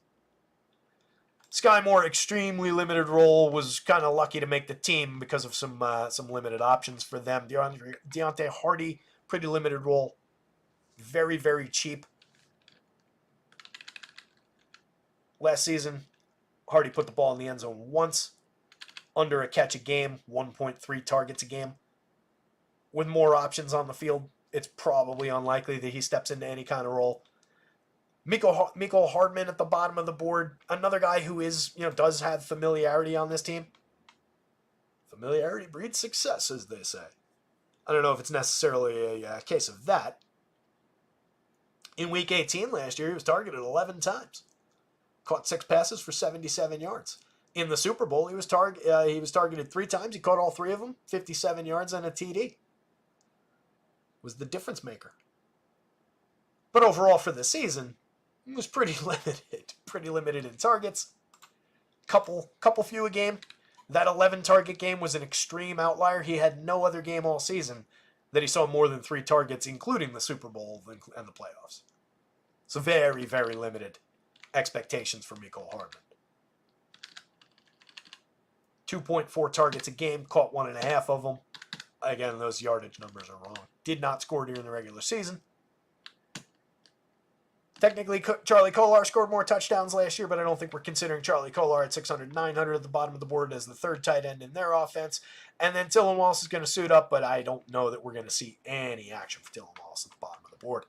Sky Moore, extremely limited role, was kind of lucky to make the team because of some limited options for them. Deontay Hardy, pretty limited role. Very, very cheap. Last season, Hardy put the ball in the end zone once. Under a catch a game, 1.3 targets a game. With more options on the field, it's probably unlikely that he steps into any kind of role. Miko Hardman at the bottom of the board. Another guy who is, does have familiarity on this team. Familiarity breeds success, as they say. I don't know if it's necessarily a case of that. In Week 18 last year, he was targeted 11 times. Caught 6 passes for 77 yards. In the Super Bowl, he was targeted 3 times. He caught all 3 of them, 57 yards and a TD. Was the difference maker. But overall for the season, he was pretty limited. Pretty limited in targets. Couple few a game. That 11 target game was an extreme outlier. He had no other game all season that he saw more than 3 targets, including the Super Bowl and the playoffs. So very, very limited expectations for Miko Hardman. 2.4 targets a game, caught 1.5 of them. Again, those yardage numbers are wrong. Did not score during the regular season. Technically, Charlie Kolar scored more touchdowns last year, but I don't think we're considering Charlie Kolar at 600, 900 at the bottom of the board as the third tight end in their offense. And then Dylan Wallace is going to suit up, but I don't know that we're going to see any action for Dylan Wallace at the bottom of the board.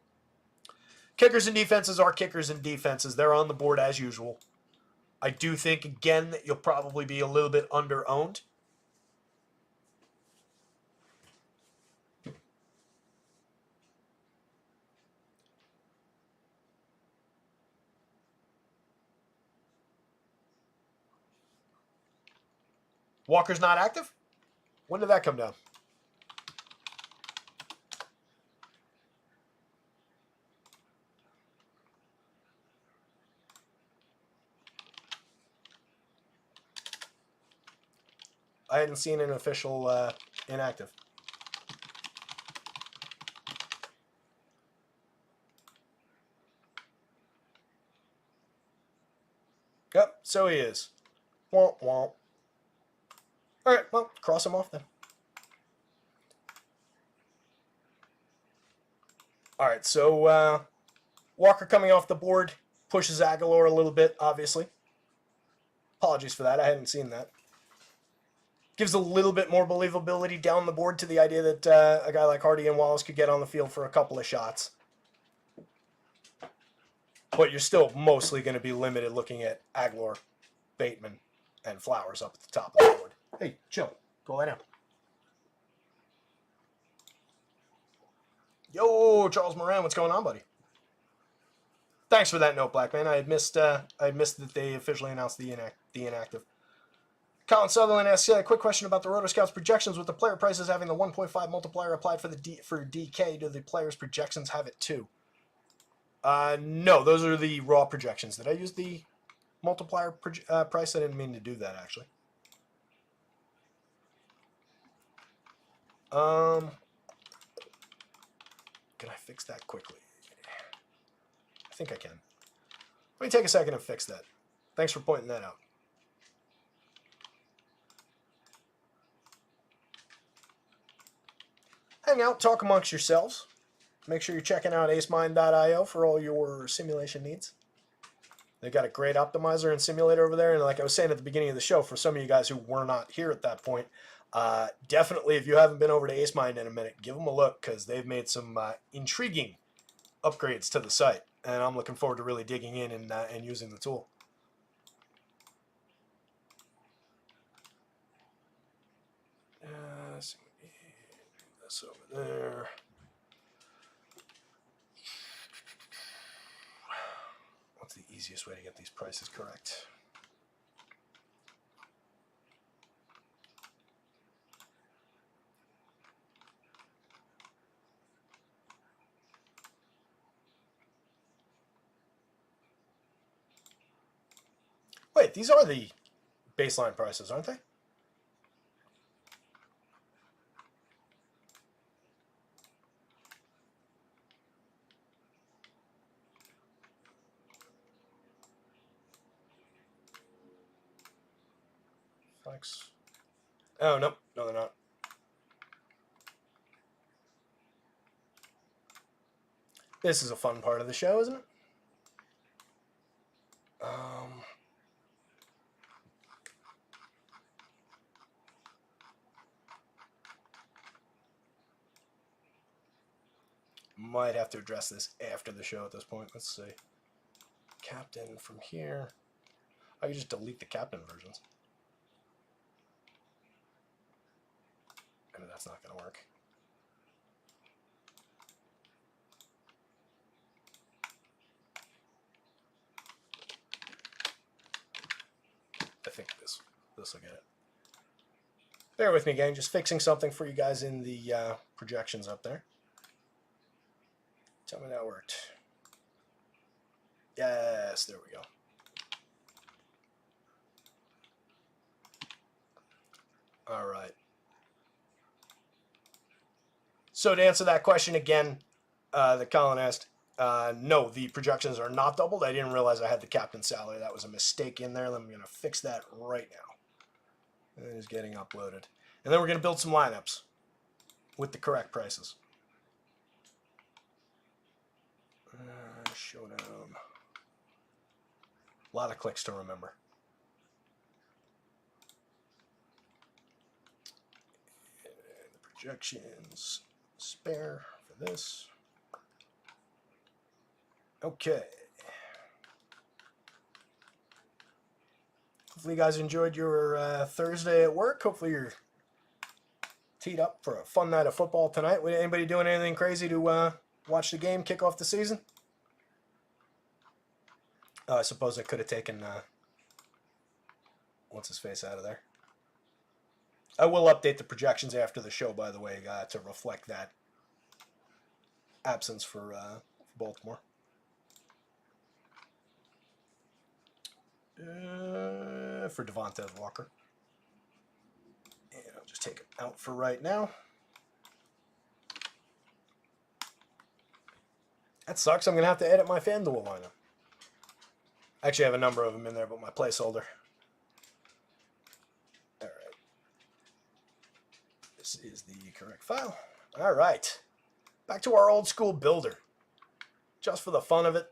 Kickers and defenses are kickers and defenses. They're on the board as usual. I do think, again, that you'll probably be a little bit under-owned. Walker's not active? When did that come down? I hadn't seen an official inactive. Yep, so he is. Womp womp. All right, well, cross him off then. All right, so Walker coming off the board pushes Aguilar a little bit, obviously. Apologies for that. I hadn't seen that. Gives a little bit more believability down the board to the idea that a guy like Hardy and Wallace could get on the field for a couple of shots. But you're still mostly going to be limited looking at Aguilar, Bateman, and Flowers up at the top of the board. Hey, chill. Go lie down. Yo, Charles Moran, what's going on, buddy? Thanks for that note, Black Man. I missed that they officially announced the inactive. Colin Sutherland asks a quick question about the RotoScouts projections. With the player prices having the 1.5 multiplier applied for DK, do the players' projections have it too? No, those are the raw projections. Did I use the multiplier price? I didn't mean to do that, actually. Can I fix that quickly? I think I can. Let me take a second and fix that. Thanks for pointing that out. Hang out, talk amongst yourselves. Make sure you're checking out acemind.io for all your simulation needs. They've got a great optimizer and simulator over there. And like I was saying at the beginning of the show, for some of you guys who were not here at that point, definitely if you haven't been over to AceMind in a minute, give them a look because they've made some intriguing upgrades to the site. And I'm looking forward to really digging in and using the tool. This over there. What's the easiest way to get these prices correct? Wait, these are the baseline prices, aren't they? Flex. Oh, no. No, they're not. This is a fun part of the show, isn't it? Might have to address this after the show at this point. Let's see. Captain from here. I can just delete the captain versions. I mean, that's not going to work. I think this will get it. Bear with me, gang. Just fixing something for you guys in the projections up there. Tell me that worked. Yes, there we go. All right. So to answer that question again, that Colin asked, no, the projections are not doubled. I didn't realize I had the captain salary. That was a mistake in there. I'm going to fix that right now. It is getting uploaded. And then we're going to build some lineups with the correct prices. Showdown. A lot of clicks to remember. And the projections spare for this. Okay. Hopefully you guys enjoyed your Thursday at work. Hopefully you're teed up for a fun night of football tonight. Anybody doing anything crazy to watch the game, kick off the season? I suppose I could have taken what's-his-face out of there. I will update the projections after the show, by the way, to reflect that absence for Baltimore. For Devontae Walker. And I'll just take it out for right now. That sucks. I'm going to have to edit my FanDuel lineup. Actually, I have a number of them in there, but my placeholder. All right. This is the correct file. All right. Back to our old school builder. Just for the fun of it.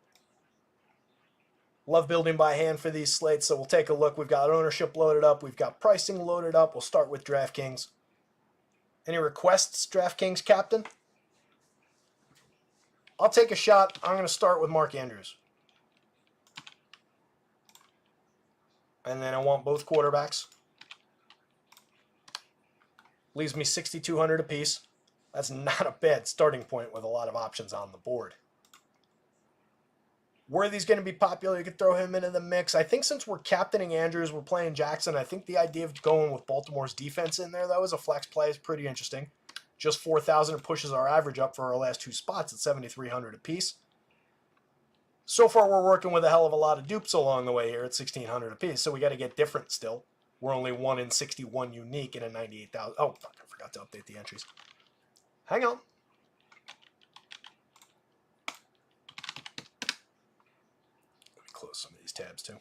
Love building by hand for these slates, so we'll take a look. We've got ownership loaded up. We've got pricing loaded up. We'll start with DraftKings. Any requests, DraftKings captain? I'll take a shot. I'm going to start with Mark Andrews. And then I want both quarterbacks. Leaves me 6,200 apiece. That's not a bad starting point with a lot of options on the board. Worthy's going to be popular. You could throw him into the mix. I think since we're captaining Andrews, we're playing Jackson. I think the idea of going with Baltimore's defense in there, though, as a flex play is pretty interesting. Just 4,000 pushes our average up for our last two spots at 7,300 apiece. So far, we're working with a hell of a lot of dupes along the way here at 1,600 apiece, so we got to get different still. We're only 1 in 61 unique in a 98,000. Oh, fuck, I forgot to update the entries. Hang on. Let me close some of these tabs, too.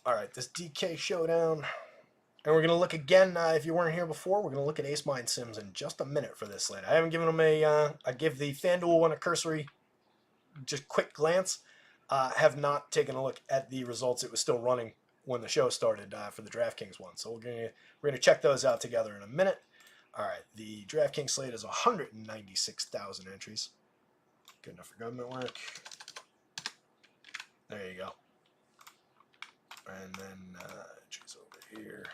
All right, this DK Showdown. And we're going to look again, if you weren't here before, we're going to look at Ace Mind Sims in just a minute for this slate. I haven't given them I give the FanDuel one a cursory, just quick glance. Have not taken a look at the results. It was still running when the show started for the DraftKings one. So we're gonna check those out together in a minute. All right, the DraftKings slate is 196,000 entries. Good enough for government work. There you go. And then entries over here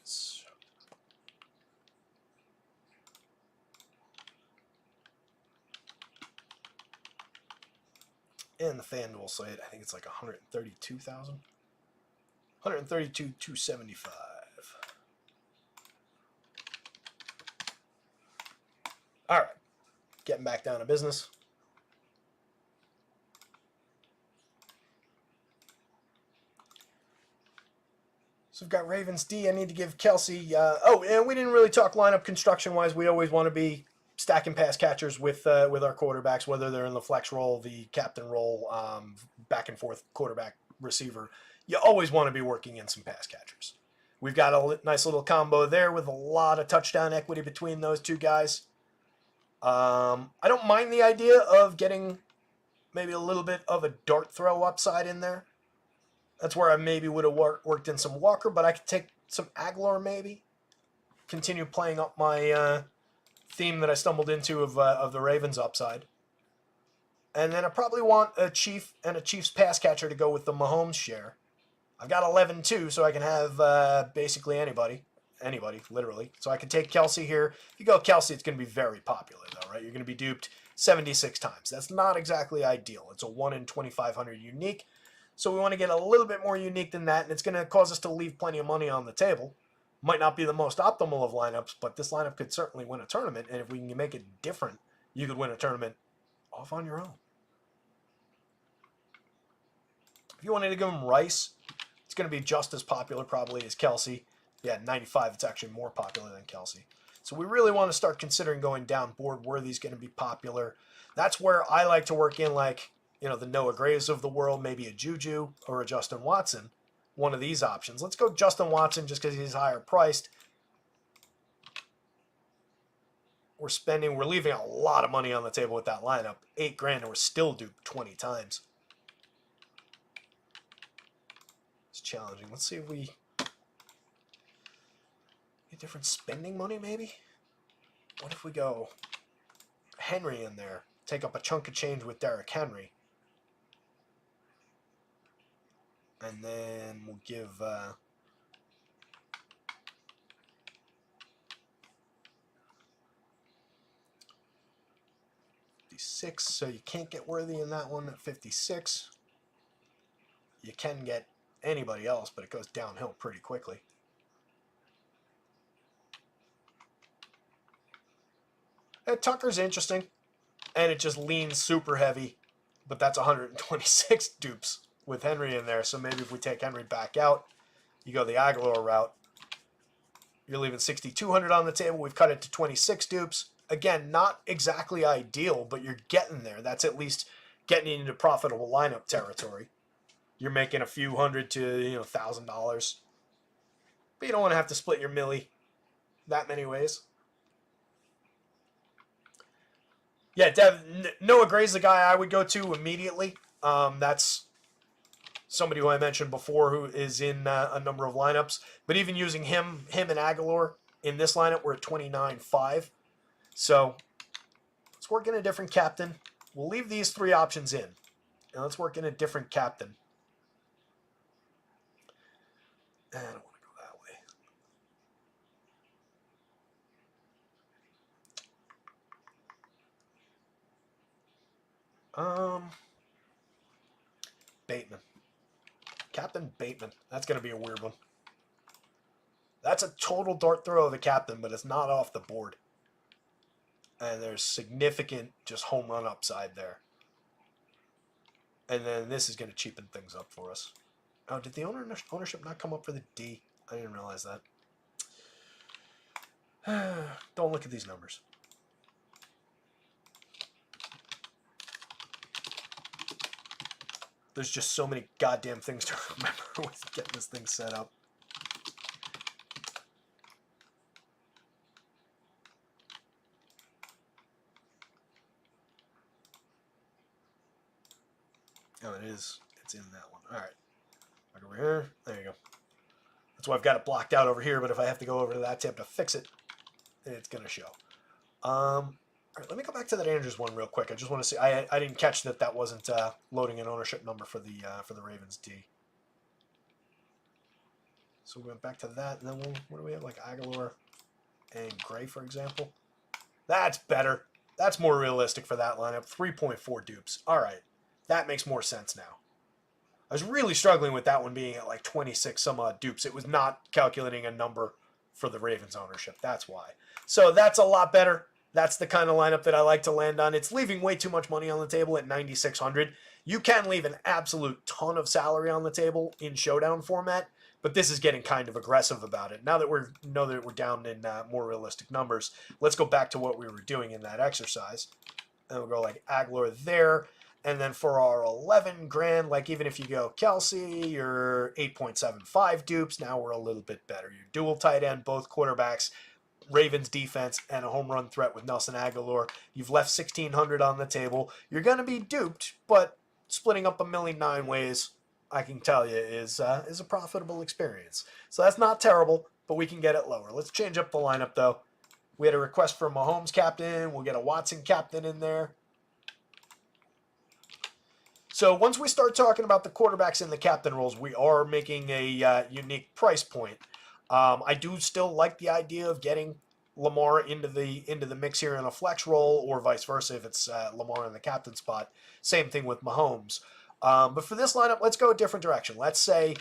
is in the FanDuel slate. I think it's like 132,000. 132,275. All right, getting back down to business. So we've got Ravens D. I need to give Kelsey. And we didn't really talk lineup construction wise. We always want to be stacking pass catchers with our quarterbacks, whether they're in the flex role, the captain role, back and forth quarterback receiver. You always want to be working in some pass catchers. We've got a nice little combo there with a lot of touchdown equity between those two guys. I don't mind the idea of getting maybe a little bit of a dart throw upside in there. That's where I maybe would have worked in some Walker, but I could take some Aguilar maybe. Continue playing up my theme that I stumbled into of the Ravens upside. And then I probably want a Chief and a Chiefs pass catcher to go with the Mahomes share. I've got 11 too, so I can have basically anybody, literally. So I can take Kelsey here. If you go Kelsey, it's going to be very popular though, right? You're going to be duped 76 times. That's not exactly ideal. It's a 1 in 2,500 unique. So we want to get a little bit more unique than that, and it's going to cause us to leave plenty of money on the table. Might not be the most optimal of lineups, but this lineup could certainly win a tournament, and if we can make it different, you could win a tournament off on your own. If you wanted to give him Rice, it's going to be just as popular probably as Kelsey. Yeah, 95, it's actually more popular than Kelsey. So we really want to start considering going down board. Worthy's going to be popular. That's where I like to work in, like, the Noah Graves of the world, maybe a Juju or a Justin Watson, one of these options. Let's go Justin Watson just because he's higher priced. We're leaving a lot of money on the table with that lineup. $8,000, and we're still duped 20 times. It's challenging. Let's see if we get different spending money, maybe? What if we go Henry in there? Take up a chunk of change with Derrick Henry. And then we'll give $56. So you can't get Worthy in that one at 56. You can get anybody else, but it goes downhill pretty quickly. Tucker's interesting, and it just leans super heavy, but that's 126 dupes with Henry in there. So maybe if we take Henry back out, you go the Aguilar route. You're leaving 6,200 on the table. We've cut it to 26 dupes. Again, not exactly ideal, but you're getting there. That's at least getting into profitable lineup territory. You're making a few hundred to $1,000, but you don't want to have to split your milli that many ways. Yeah, Noah Gray's the guy I would go to immediately. That's somebody who I mentioned before who is in a number of lineups. But even using him and Aguilar in this lineup, we're at 29.5. So let's work in a different captain. We'll leave these three options in. And let's work in a different captain. I don't want to go that way. Bateman. Captain Bateman. That's going to be a weird one. That's a total dart throw of a captain, but it's not off the board. And there's significant just home run upside there. And then this is going to cheapen things up for us. Oh, did the ownership not come up for the D? I didn't realize that. Don't look at these numbers. There's just so many goddamn things to remember with getting this thing set up. Oh, it is. It's in that one. All right. Back over here. There you go. That's why I've got it blocked out over here, but if I have to go over to that tab to fix it, it's going to show. All right, let me go back to that Andrews one real quick. I just want to see. I didn't catch that wasn't loading an ownership number for the Ravens D. So we went back to that, and then what do we have? Like Aguilar and Gray, for example. That's better. That's more realistic for that lineup. 3.4 dupes. All right, that makes more sense now. I was really struggling with that one being at like 26 some odd dupes. It was not calculating a number for the Ravens ownership. That's why. So that's a lot better. That's the kind of lineup that I like to land on. It's leaving way too much money on the table at 9,600. You can leave an absolute ton of salary on the table in showdown format, but this is getting kind of aggressive about it. Now that we're down in more realistic numbers, let's go back to what we were doing in that exercise. And we'll go like Aguilar there. And then for our 11 grand, like even if you go Kelsey, you're 8.75 dupes. Now we're a little bit better. You're dual tight end, both quarterbacks, Ravens defense, and a home run threat with Nelson Aguilar. You've left 1,600 on the table. You're going to be duped, but splitting up $1,000,009 ways, I can tell you, is a profitable experience. So that's not terrible, but we can get it lower. Let's change up the lineup, though. We had a request for Mahomes captain. We'll get a Watson captain in there. So once we start talking about the quarterbacks and the captain roles, we are making a unique price point. I do still like the idea of getting Lamar into the mix here in a flex role, or vice versa if it's Lamar in the captain spot. Same thing with Mahomes. But for this lineup, let's go a different direction. Let's say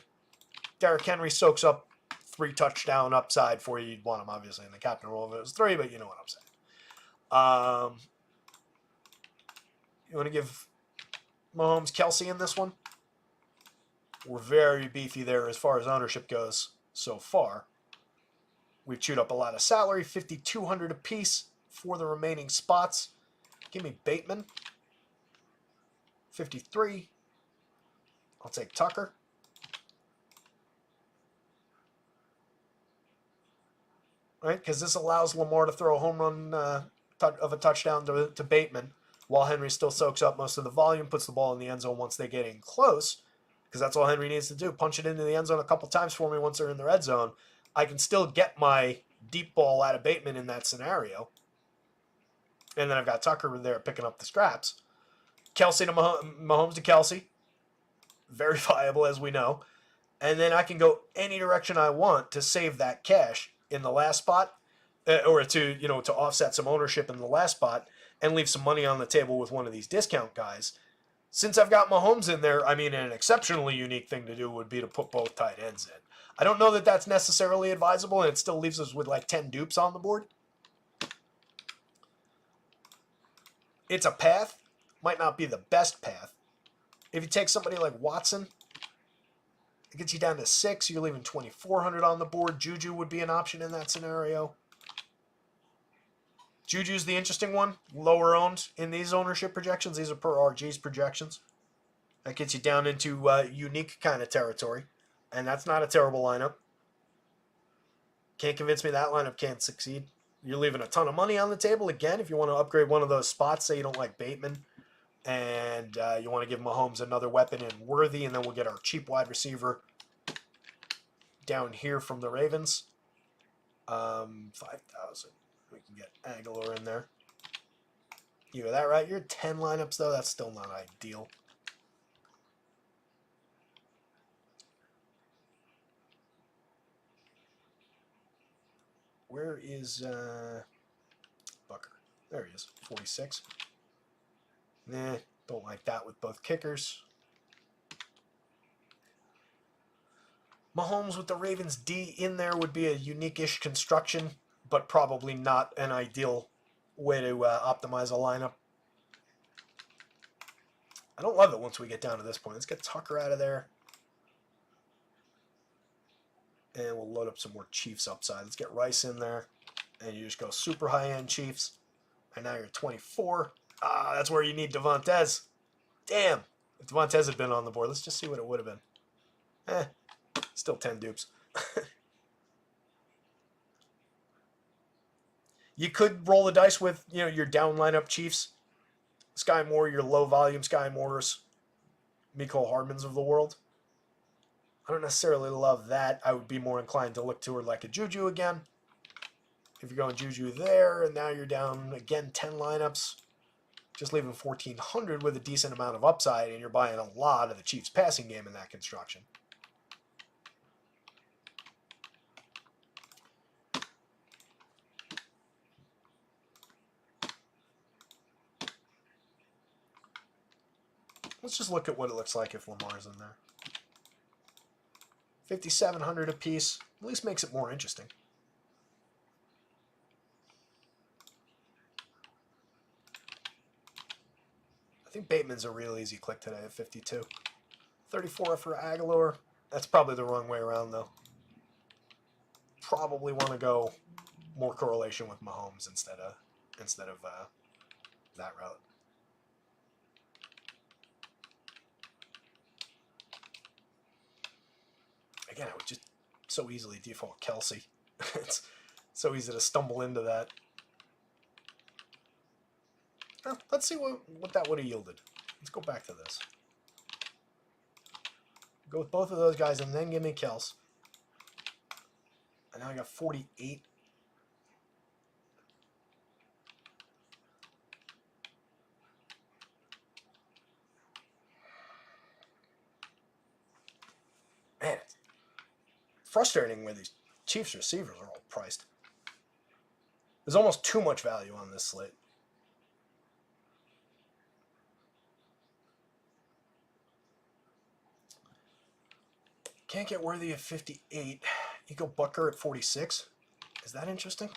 Derrick Henry soaks up 3 touchdown upside for you. You'd want him obviously in the captain role if it was 3, but you know what I'm saying. You want to give Mahomes Kelsey in this one? We're very beefy there as far as ownership goes so far. We've chewed up a lot of salary, 5,200 apiece for the remaining spots. Give me Bateman, 53. I'll take Tucker. Right, because this allows Lamar to throw a home run of a touchdown to Bateman, while Henry still soaks up most of the volume, puts the ball in the end zone once they get in close, because that's all Henry needs to do. Punch it into the end zone a couple times for me once they're in the red zone. I can still get my deep ball out of Bateman in that scenario. And then I've got Tucker there picking up the scraps. Kelsey to Mahomes to Kelsey. Very viable, as we know. And then I can go any direction I want to save that cash in the last spot, or to offset some ownership in the last spot, and leave some money on the table with one of these discount guys. Since I've got Mahomes in there, I mean, an exceptionally unique thing to do would be to put both tight ends in. I don't know that that's necessarily advisable, and it still leaves us with like 10 dupes on the board. It's a path. Might not be the best path. If you take somebody like Watson, it gets you down to 6. You're leaving 2,400 on the board. Juju would be an option in that scenario. Juju's the interesting one. Lower owned in these ownership projections. These are per RG's projections. That gets you down into unique kind of territory. And that's not a terrible lineup. Can't convince me that lineup can't succeed. You're leaving a ton of money on the table. Again, if you want to upgrade one of those spots, say you don't like Bateman, and you want to give Mahomes another weapon in Worthy, and then we'll get our cheap wide receiver down here from the Ravens. 5,000. We can get Aguilar in there. You got that right? You're 10 lineups, though. That's still not ideal. Where is Bucker? There he is, 46. Nah, don't like that with both kickers. Mahomes with the Ravens D in there would be a unique-ish construction, but probably not an ideal way to optimize a lineup. I don't love it once we get down to this point. Let's get Tucker out of there. And we'll load up some more Chiefs upside. Let's get Rice in there. And you just go super high-end Chiefs. And now you're 24. Ah, that's where you need Devontae. Damn. If Devontae had been on the board, let's just see what it would have been. Still 10 dupes. You could roll the dice with, your down lineup Chiefs, Sky Moore, your low volume Sky Moores, Mecole Hardmans of the world. I don't necessarily love that. I would be more inclined to look toward like a Juju again. If you're going Juju there, and now you're down again 10 lineups, just leaving 1,400 with a decent amount of upside, and you're buying a lot of the Chiefs passing game in that construction. Let's just look at what it looks like if Lamar's in there. 5,700 apiece, at least makes it more interesting. I think Bateman's a real easy click today at 52. 34 for Aguilar. That's probably the wrong way around, though. Probably want to go more correlation with Mahomes instead of that route. Again, I would just so easily default Kelsey. It's so easy to stumble into that. Well, let's see what that would have yielded. Let's go back to this. Go with both of those guys and then give me Kels. And now I got 48. Man, it's frustrating where these Chiefs receivers are all priced. There's almost too much value on this slate. Can't get worthy of 58. You go Butker at 46. Is that interesting?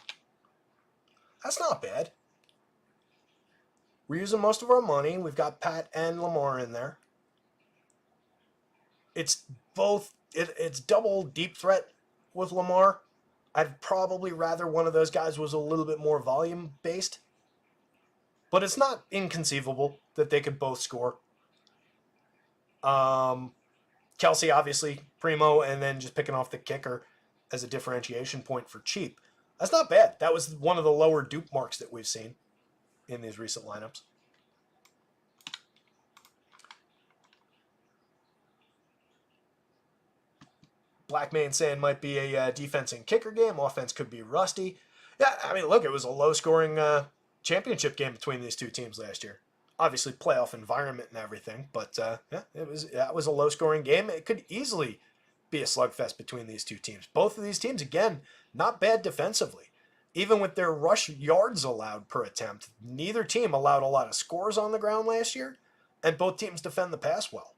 That's not bad. We're using most of our money. We've got Pat and Lamar in there. It's both. It's double deep threat with Lamar. I'd probably rather one of those guys was a little bit more volume based. But it's not inconceivable that they could both score. Kelsey, obviously, primo, and then just picking off the kicker as a differentiation point for cheap. That's not bad. That was one of the lower dupe marks that we've seen in these recent lineups. Black Man saying might be a defense and kicker game. Offense could be rusty. Yeah, I mean, look, it was a low-scoring championship game between these two teams last year. Obviously, playoff environment and everything, but yeah, that was a low-scoring game. It could easily be a slugfest between these two teams. Both of these teams, again, not bad defensively. Even with their rush yards allowed per attempt, neither team allowed a lot of scores on the ground last year, and both teams defend the pass well.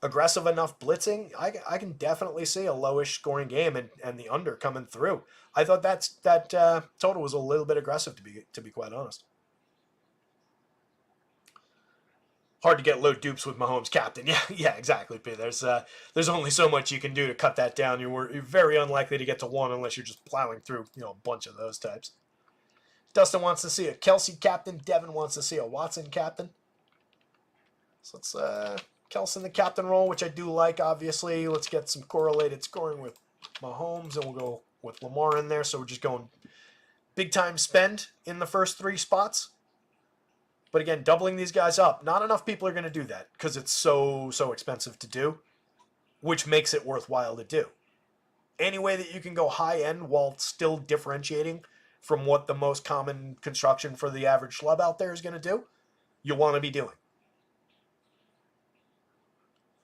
Aggressive enough blitzing, I can definitely see a lowish scoring game and the under coming through. I thought that total was a little bit aggressive, to be quite honest. Hard to get low dupes with Mahomes captain. Yeah, exactly, P. There's only so much you can do to cut that down. You're very unlikely to get to one unless you're just plowing through a bunch of those types. Dustin wants to see a Kelsey captain. Devin wants to see a Watson captain. So let's Kelsey in the captain role, which I do like, obviously. Let's get some correlated scoring with Mahomes, and we'll go with Lamar in there. So we're just going big-time spend in the first three spots. But again, doubling these guys up, not enough people are going to do that because it's so expensive to do, which makes it worthwhile to do. Any way that you can go high-end while still differentiating from what the most common construction for the average schlub out there is going to do, you want to be doing.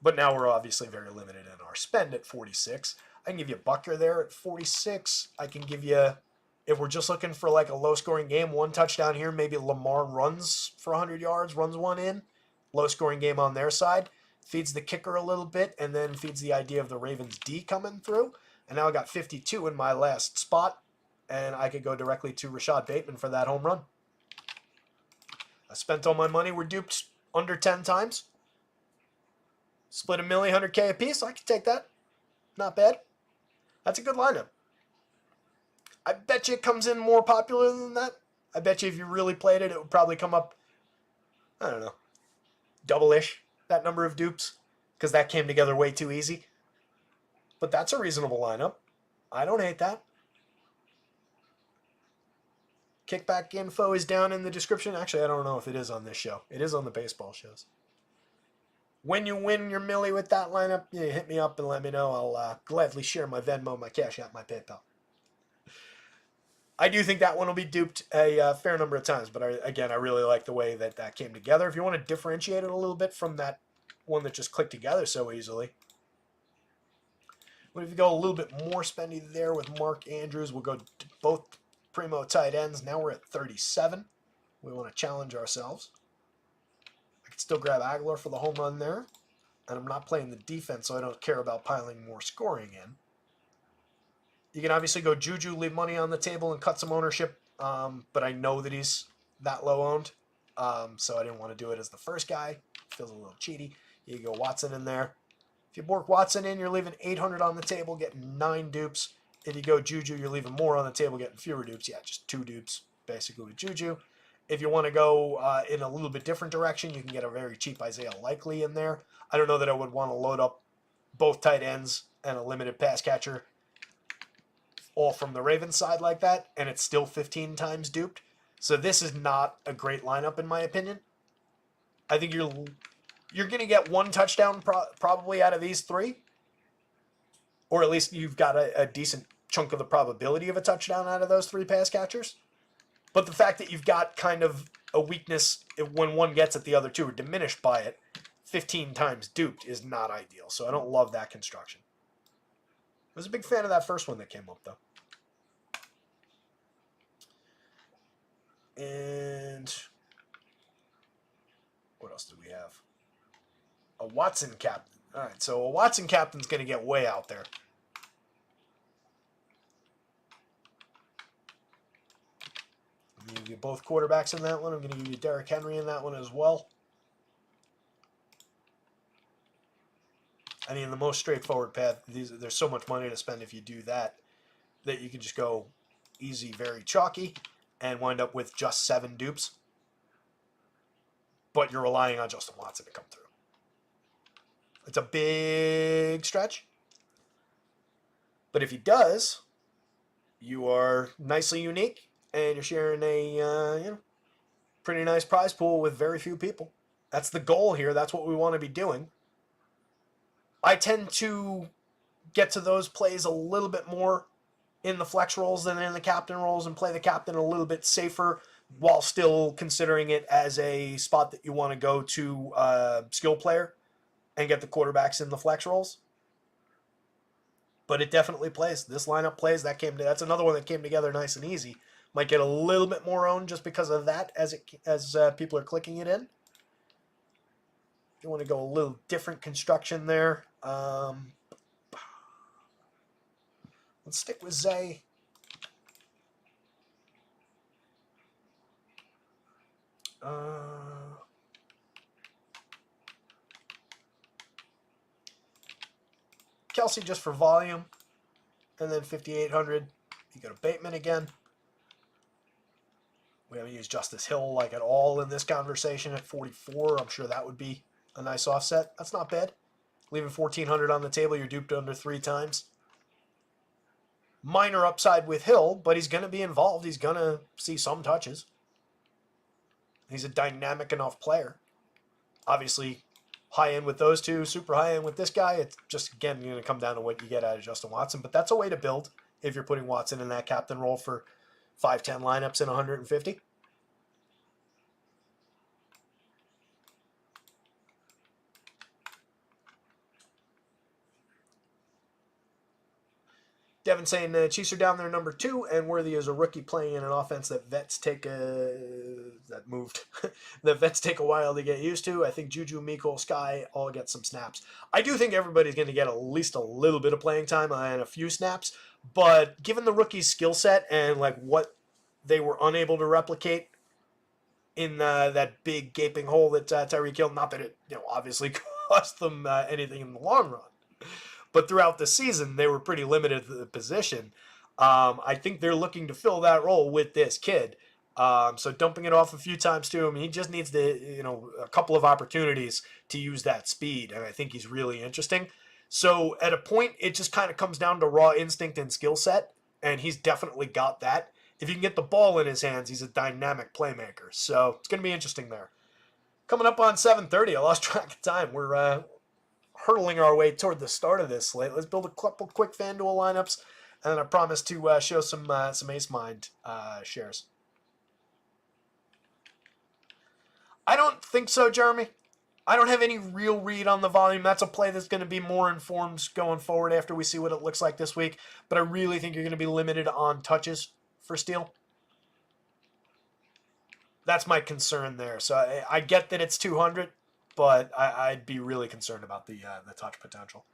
But now we're obviously very limited in our spend at 46. I can give you Butker there at 46. I can give you, if we're just looking for like a low-scoring game, one touchdown here, maybe Lamar runs for 100 yards, runs one in. Low-scoring game on their side. Feeds the kicker a little bit, and then feeds the idea of the Ravens D coming through. And now I got 52 in my last spot, and I could go directly to Rashad Bateman for that home run. I spent all my money. We're duped under 10 times. Split $1,100,000 a piece. I could take that. Not bad. That's a good lineup. I bet you it comes in more popular than that. I bet you if you really played it, it would probably come up, I don't know, double-ish. that number of dupes, because that came together way too easy. But that's a reasonable lineup. I don't hate that. Kickback info is down in the description. Actually, I don't know if it is on this show. It is on the baseball shows. When you win your millie with that lineup, you hit me up and let me know. I'll gladly share my Venmo, my Cash App, my PayPal. I do think that one will be duped a fair number of times, but I really like the way that came together. If you want to differentiate it a little bit from that one that just clicked together so easily, but if you go a little bit more spendy there with Mark Andrews, we'll go to both primo tight ends. Now we're at 37. We want to challenge ourselves. I can still grab Aguilar for the home run there. And I'm not playing the defense, so I don't care about piling more scoring in. You can obviously go Juju, leave money on the table, and cut some ownership. But I know that he's that low owned. So I didn't want to do it as the first guy. Feels a little cheaty. You go Watson in there. If you bork Watson in, you're leaving 800 on the table, getting 9 dupes. If you go Juju, you're leaving more on the table, getting fewer dupes. Yeah, just 2 dupes, basically, with Juju. If you want to go in a little bit different direction, you can get a very cheap Isaiah Likely in there. I don't know that I would want to load up both tight ends and a limited pass catcher all from the Ravens side like that, and it's still 15 times duped. So this is not a great lineup, in my opinion. I think you're going to get 1 touchdown probably out of these 3. Or at least you've got a decent chunk of the probability of a touchdown out of those 3 pass catchers. But the fact that you've got kind of a weakness when one gets it, the other 2 are diminished by it, 15 times duped is not ideal. So I don't love that construction. I was a big fan of that first one that came up, though. And what else do we have? A Watson captain. All right, so a Watson captain's going to get way out there. I'm going to give you both quarterbacks in that one. I'm going to give you Derrick Henry in that one as well. I mean, the most straightforward path, there's so much money to spend if you do that, that you can just go easy, very chalky, and wind up with just 7 dupes. But you're relying on Justin Watson to come through. It's a big stretch. But if he does, you are nicely unique, and you're sharing a pretty nice prize pool with very few people. That's the goal here. That's what we want to be doing. I tend to get to those plays a little bit more in the flex roles than in the captain roles, and play the captain a little bit safer while still considering it as a spot that you want to go to skill player and get the quarterbacks in the flex roles. But it definitely plays. This lineup plays. That's another one that came together nice and easy. Might get a little bit more owned just because of that as people are clicking it in. If you want to go a little different construction there, let's stick with Zay. Kelsey just for volume, and then 5,800. You go to Bateman again. We haven't used Justice Hill like at all in this conversation at 44. I'm sure that would be a nice offset. That's not bad. Leaving 1,400 on the table, you're duped under 3 times. Minor upside with Hill, but he's going to be involved. He's going to see some touches. He's a dynamic enough player. Obviously, high end with those 2, super high end with this guy. It's just, again, going to come down to what you get out of Justin Watson. But that's a way to build if you're putting Watson in that captain role for 5-10 lineups in 150. Devin saying the Chiefs are down there number 2, and Worthy is a rookie playing in an offense that vets take a while to get used to. I think Juju, Miko, Sky all get some snaps. I do think everybody's going to get at least a little bit of playing time and a few snaps, but given the rookie's skill set and like what they were unable to replicate in that big gaping hole that Tyreek Hill, not that it obviously cost them anything in the long run, but throughout the season, they were pretty limited to the position. I think they're looking to fill that role with this kid. So dumping it off a few times to him, he just needs to, a couple of opportunities to use that speed, and I think he's really interesting. So at a point, it just kind of comes down to raw instinct and skill set, and he's definitely got that. If you can get the ball in his hands, he's a dynamic playmaker. So it's going to be interesting there. Coming up on 7:30, I lost track of time. We're hurtling our way toward the start of this slate. Let's build a couple quick FanDuel lineups, and then I promise to show some Ace Mind shares. I don't think so, Jeremy. I don't have any real read on the volume. That's a play that's going to be more informed going forward after we see what it looks like this week. But I really think you're going to be limited on touches for Steele. That's my concern there. So I get that it's 200, but I'd be really concerned about the touch potential.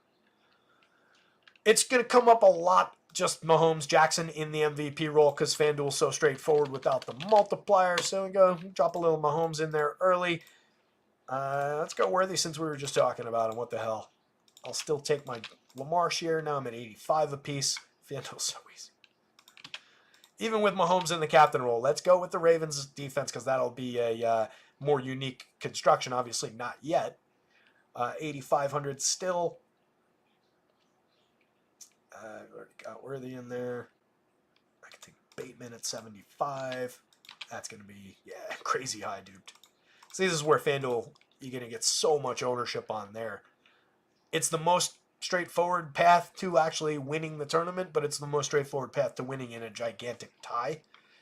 It's going to come up a lot, just Mahomes Jackson in the MVP role, because FanDuel's so straightforward without the multiplier. So we go drop a little Mahomes in there early. Let's go Worthy since we were just talking about him. What the hell? I'll still take my Lamar share. Now I'm at 85 apiece. FanDuel's so easy. Even with Mahomes in the captain role, let's go with the Ravens defense because that'll be a more unique construction. Obviously not yet. 8,500 still. Already got Worthy in there. I can take Bateman at 75. That's going to be, crazy high, dude. So this is where FanDuel, you're going to get so much ownership on there. It's the most straightforward path to actually winning the tournament, but it's the most straightforward path to winning in a gigantic tie.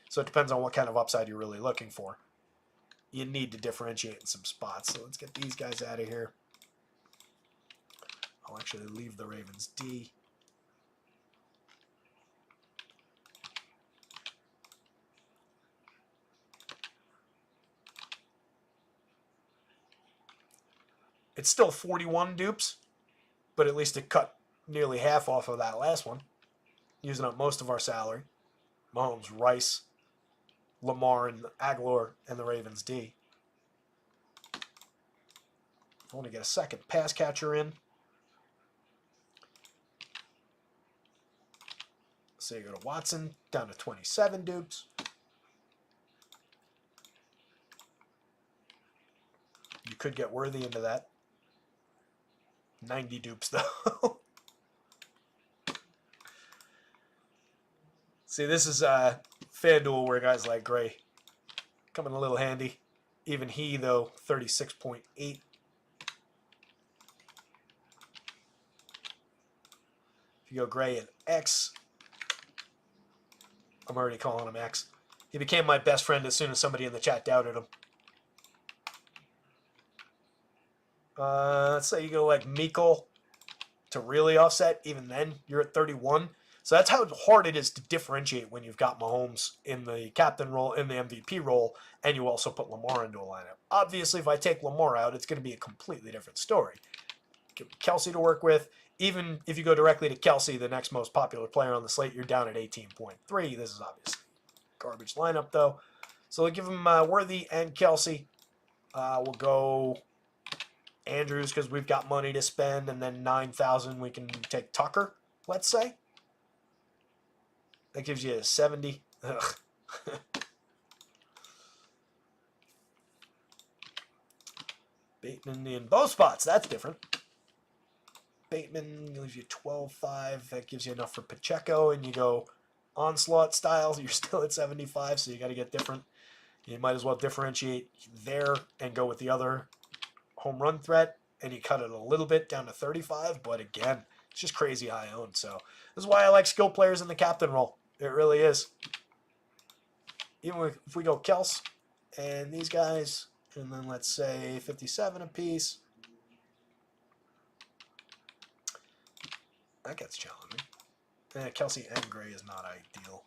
So it depends on what kind of upside you're really looking for. You need to differentiate in some spots. So let's get these guys out of here. I'll actually leave the Ravens D. It's still 41 dupes, but at least it cut nearly half off of that last one, using up most of our salary. Mahomes, Rice, Lamar, and Aguilar, and the Ravens D. I want to get a second pass catcher in. So you go to Watson, down to 27 dupes. You could get Worthy into that. 90 dupes, though. See, this is FanDuel where guys like Gray come in a little handy. Even he, though, 36.8. If you go Gray and X, I'm already calling him X. He became my best friend as soon as somebody in the chat doubted him. Let's say you go like Meikle to really offset. Even then, you're at 31. So that's how hard it is to differentiate when you've got Mahomes in the captain role, in the MVP role, and you also put Lamar into a lineup. Obviously, if I take Lamar out, it's going to be a completely different story. Kelsey to work with. Even if you go directly to Kelsey, the next most popular player on the slate, you're down at 18.3. This is obviously garbage lineup, though. So we'll give him Worthy and Kelsey. We'll go Andrews because we've got money to spend, and then 9,000 we can take Tucker, let's say. That gives you a 70. Ugh. Bateman in both spots. That's different. Bateman gives you 12.5. That gives you enough for Pacheco, and you go onslaught styles. You're still at 75, so you got to get different. You might as well differentiate there and go with the other home run threat, and you cut it a little bit down to 35, but again, it's just crazy high owned. So this is why I like skill players in the captain role. It really is. Even if we go Kels and these guys, and then let's say 57 apiece, that gets challenging. Kelsey and Gray is not ideal.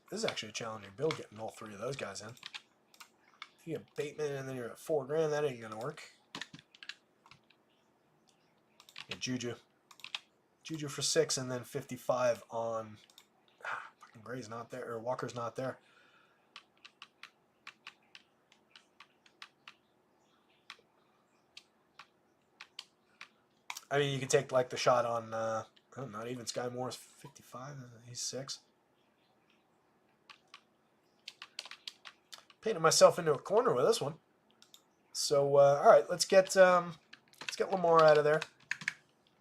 This is actually a challenging build, getting all three of those guys in. If you get Bateman and then you're at $4,000, that ain't gonna work. Get Juju. Juju for 6 and then 55 on fucking Gray's not there, or Walker's not there. I mean, you could take like the shot on, not even Sky Moore's 55. He's 6. Painted myself into a corner with this one. So, all right, let's get Lamar out of there.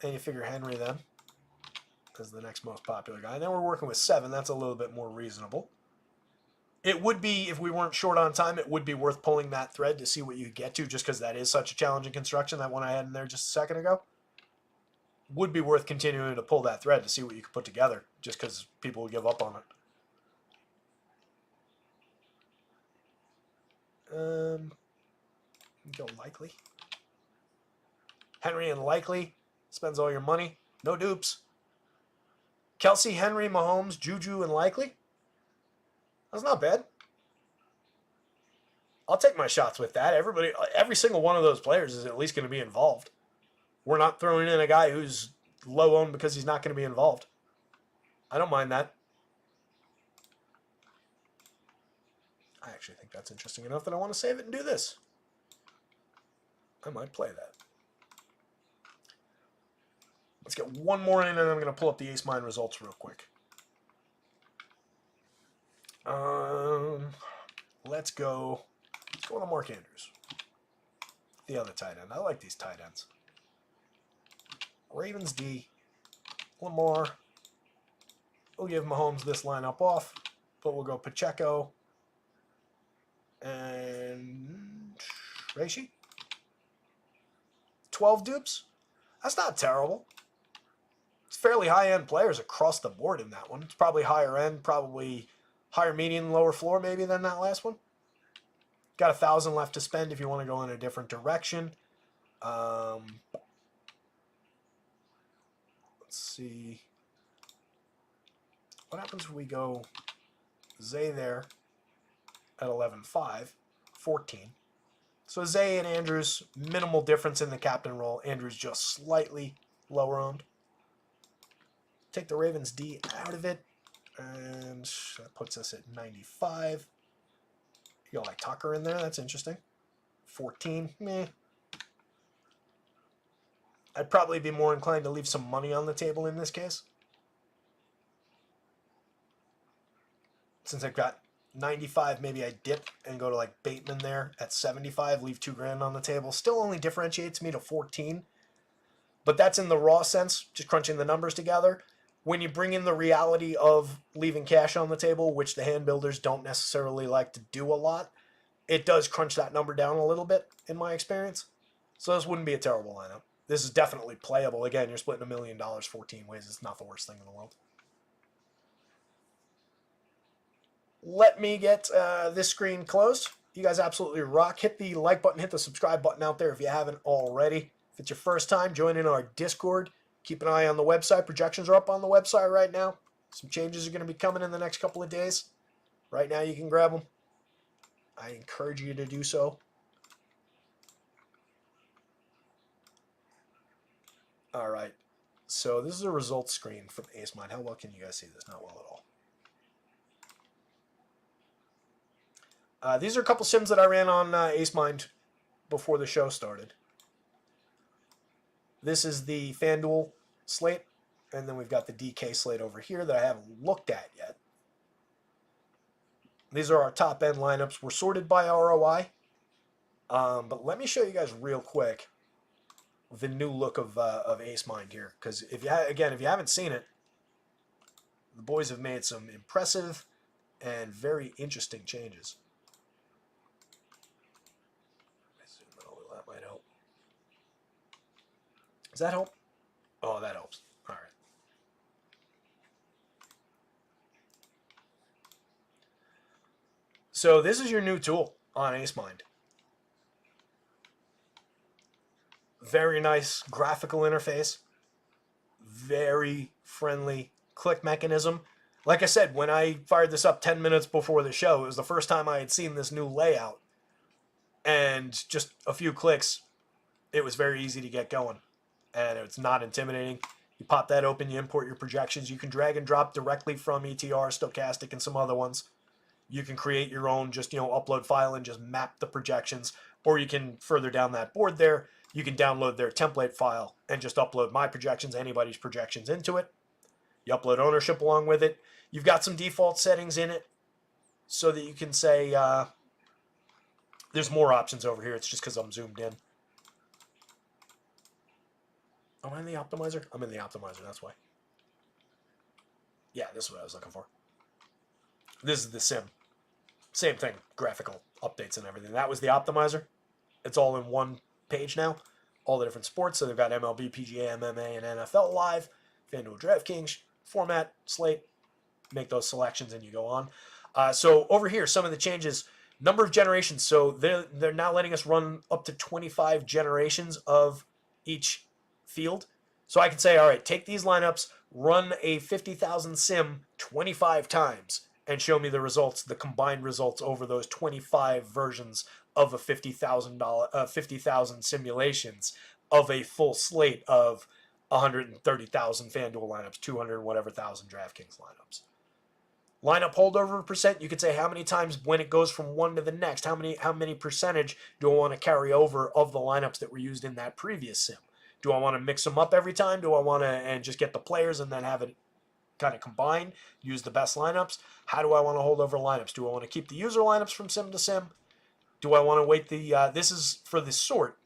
And you figure Henry then as the next most popular guy. Now we're working with 7. That's a little bit more reasonable. It would be, if we weren't short on time, it would be worth pulling that thread to see what you get to, just because that is such a challenging construction, that one I had in there just a second ago. Would be worth continuing to pull that thread to see what you could put together, just because people will give up on it. Go Likely. Henry and Likely. Spends all your money. No dupes. Kelsey, Henry, Mahomes, Juju, and Likely. That's not bad. I'll take my shots with that. Every single one of those players is at least going to be involved. We're not throwing in a guy who's low owned because he's not going to be involved. I don't mind that. I actually think that's interesting enough that I want to save it and do this. I might play that. Let's get one more in, and I'm going to pull up the Ace Mine results real quick. Let's go to Mark Andrews. The other tight end. I like these tight ends. Ravens D. Lamar. We'll give Mahomes this lineup off, but we'll go Pacheco and Reishi. 12 dupes. That's not terrible. It's fairly high-end players across the board in that one. It's probably higher end, probably higher median, lower floor maybe than that last one. Got 1,000 left to spend if you want to go in a different direction. Let's see. What happens if we go Zay there at 11.5, 14. So Zay and Andrews, minimal difference in the captain role. Andrews just slightly lower owned. Take the Ravens D out of it, and that puts us at 95. You got like Tucker in there. That's interesting. 14, meh. I'd probably be more inclined to leave some money on the table in this case, since I've got 95. Maybe I dip and go to like Bateman there at 75. Leave $2,000 on the table. Still only differentiates me to 14, but that's in the raw sense, just crunching the numbers together. When you bring in the reality of leaving cash on the table, which the hand builders don't necessarily like to do a lot, it does crunch that number down a little bit in my experience. So this wouldn't be a terrible lineup. This is definitely playable. Again, you're splitting $1 million 14 ways. It's not the worst thing in the world. Let me get this screen closed. You guys absolutely rock. Hit the like button, hit the subscribe button out there if you haven't already. If it's your first time, join in our Discord. Keep an eye on the website. Projections are up on the website right now. Some changes are going to be coming in the next couple of days. Right now you can grab them. I encourage you to do so. All right. So this is a results screen from Ace Mine. How well can you guys see this? Not well at all. These are a couple sims that I ran on Ace Mine before the show started. This is the FanDuel slate, and then we've got the DK slate over here that I haven't looked at yet. These are our top-end lineups. We're sorted by ROI, but let me show you guys real quick the new look of Ace Mine here, because if you haven't seen it, the boys have made some impressive and very interesting changes. That might help. Does that help? Oh, that helps. All right. So this is your new tool on Ace Mine. Very nice graphical interface. Very friendly click mechanism. Like I said, when I fired this up 10 minutes before the show, it was the first time I had seen this new layout. And just a few clicks, it was very easy to get going. And it's not intimidating. You pop that open, you import your projections. You can drag and drop directly from ETR, Stochastic, and some other ones. You can create your own, just upload file and just map the projections. Or you can, further down that board there, You can download their template file and just upload my projections, anybody's projections into it. You upload ownership along with it. You've got some default settings in it so that you can say, there's more options over here. It's just because I'm zoomed in. Am I in the optimizer? I'm in the optimizer, that's why. Yeah, this is what I was looking for. This is the sim. Same thing, graphical updates and everything. That was the optimizer. It's all in one page now. All the different sports. So they've got MLB, PGA, MMA, and NFL live. FanDuel, DraftKings, format, slate. Make those selections and you go on. So over here, some of the changes. Number of generations. So they're now letting us run up to 25 generations of each field. So I can say, all right, take these lineups, run a 50,000 sim 25 times, and show me the results, the combined results over those 25 versions of a $50,000 simulations of a full slate of 130,000 FanDuel lineups, 200 whatever thousand DraftKings lineups. Lineup holdover percent, you could say how many times when it goes from one to the next, how many percentage do I want to carry over of the lineups that were used in that previous sim? Do I want to mix them up every time? Do I want to and just get the players and then have it kind of combine, use the best lineups? How do I want to hold over lineups? Do I want to keep the user lineups from sim to sim? Do I want to weight the, this is for the sort.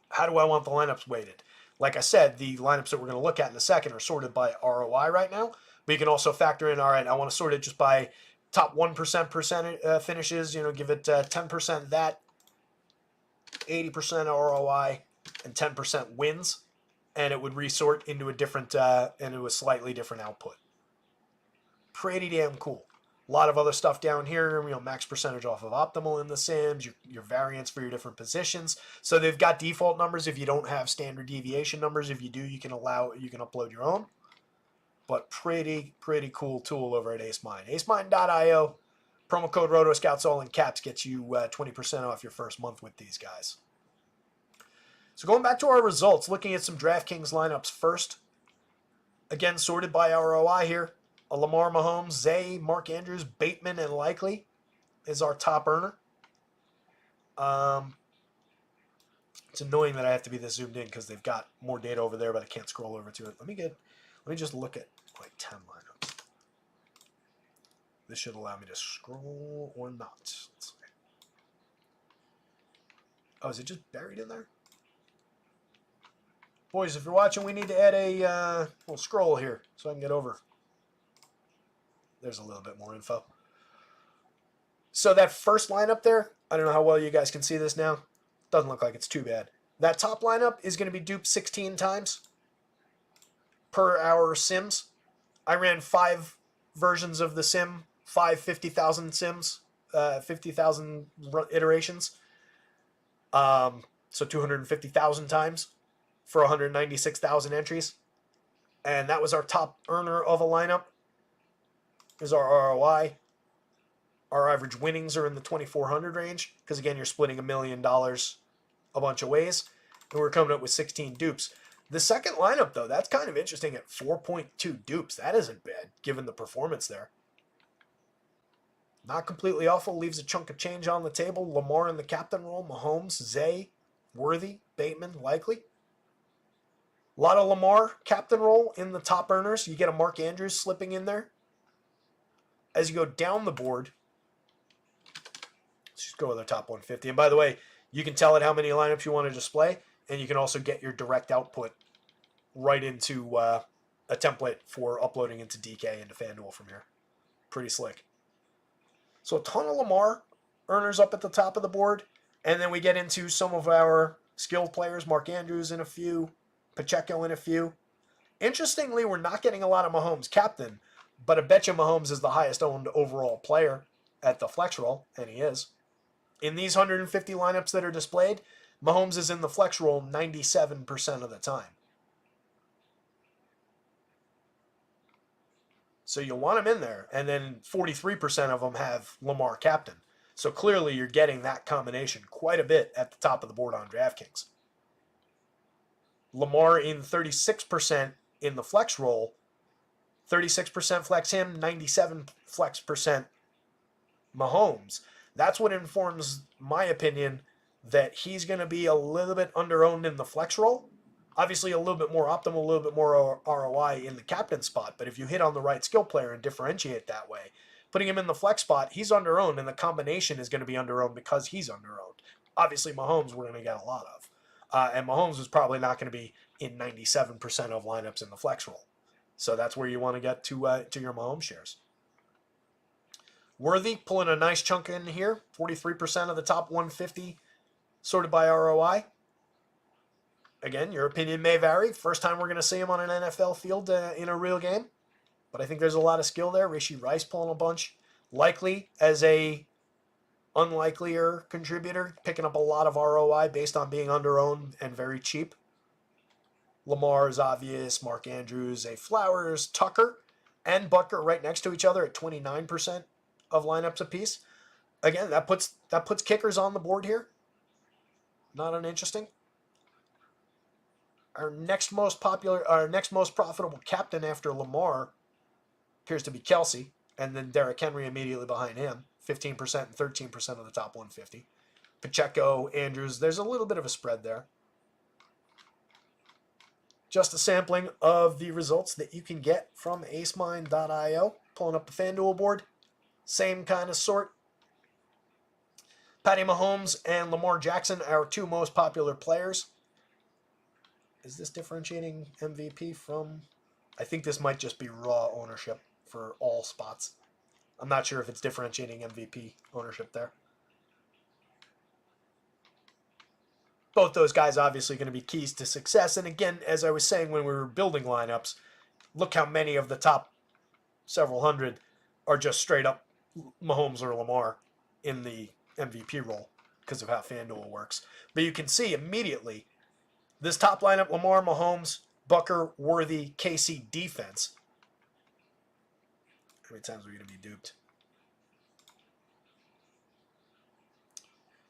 How do I want the lineups weighted? Like I said, the lineups that we're going to look at in a second are sorted by ROI right now, but you can also factor in, all right, I want to sort it just by top 1% finishes, give it 10% that, 80% ROI, and 10% wins, and it would resort into a different, into a slightly different output. Pretty damn cool. A lot of other stuff down here, max percentage off of optimal in the sims, your variance for your different positions. So they've got default numbers if you don't have standard deviation numbers. If you do, you can upload your own. But pretty cool tool over at AceMine. AceMine.io, promo code RotoScouts all in caps gets you 20% off your first month with these guys. So going back to our results, looking at some DraftKings lineups first. Again, sorted by ROI here. Lamar, Mahomes, Zay, Mark Andrews, Bateman, and Likely is our top earner. It's annoying that I have to be this zoomed in because they've got more data over there, but I can't scroll over to it. Let me just look at like 10 lineups. This should allow me to scroll or not. Let's see. Oh, is it just buried in there? Boys, if you're watching, we need to add a little scroll here so I can get over. There's a little bit more info. So that first lineup there, I don't know how well you guys can see this now. Doesn't look like it's too bad. That top lineup is going to be duped 16 times per hour sims. I ran 5 versions of the sim, 5 50,000 sims, 50,000 iterations. So 250,000 times for 196,000 entries. And that was our top earner of a lineup. Is our ROI. Our average winnings are in the 2,400 range because, again, you're splitting $1 million a bunch of ways. And we're coming up with 16 dupes. The second lineup, though, that's kind of interesting at 4.2 dupes. That isn't bad given the performance there. Not completely awful. Leaves a chunk of change on the table. Lamar in the captain role. Mahomes, Zay, Worthy, Bateman, Likely. A lot of Lamar captain role in the top earners. You get a Mark Andrews slipping in there. As you go down the board, let's just go with our top 150. And by the way, you can tell it how many lineups you want to display, and you can also get your direct output right into a template for uploading into DK into FanDuel from here. Pretty slick. So a ton of Lamar earners up at the top of the board, and then we get into some of our skilled players, Mark Andrews in a few, Pacheco in a few. Interestingly, we're not getting a lot of Mahomes captain, but I bet you Mahomes is the highest owned overall player at the flex roll, and he is. In these 150 lineups that are displayed, Mahomes is in the flex roll 97% of the time. So you'll want him in there, and then 43% of them have Lamar captain. So clearly you're getting that combination quite a bit at the top of the board on DraftKings. Lamar in 36% in the flex roll, 36% flex him, 97% flex Mahomes. That's what informs my opinion that he's going to be a little bit under-owned in the flex role. Obviously, a little bit more optimal, a little bit more ROI in the captain spot. But if you hit on the right skill player and differentiate that way, putting him in the flex spot, he's under-owned, and the combination is going to be under-owned because he's under-owned. Obviously, Mahomes we're going to get a lot of. And Mahomes is probably not going to be in 97% of lineups in the flex role. So that's where you want to get to your Mahomes shares. Worthy pulling a nice chunk in here. 43% of the top 150 sorted by ROI. Again, your opinion may vary. First time we're going to see him on an NFL field in a real game. But I think there's a lot of skill there. Rishi Rice pulling a bunch. Likely as a unlikelier contributor, picking up a lot of ROI based on being under-owned and very cheap. Lamar is obvious. Mark Andrews, Zay Flowers, Tucker, and Butker right next to each other at 29% of lineups apiece. Again, that puts kickers on the board here. Not uninteresting. Our next most profitable captain after Lamar appears to be Kelsey, and then Derrick Henry immediately behind him, 15% and 13% of the top 150. Pacheco, Andrews, there's a little bit of a spread there. Just a sampling of the results that you can get from acemine.io. Pulling up the FanDuel board, same kind of sort. Patty Mahomes and Lamar Jackson, our two most popular players. Is this differentiating MVP from... I think this might just be raw ownership for all spots. I'm not sure if it's differentiating MVP ownership there. Both those guys obviously going to be keys to success. And again, as I was saying when we were building lineups, look how many of the top several hundred are just straight up Mahomes or Lamar in the MVP role because of how FanDuel works. But you can see immediately this top lineup, Lamar, Mahomes, Butker, Worthy, KC defense. How many times are we going to be duped?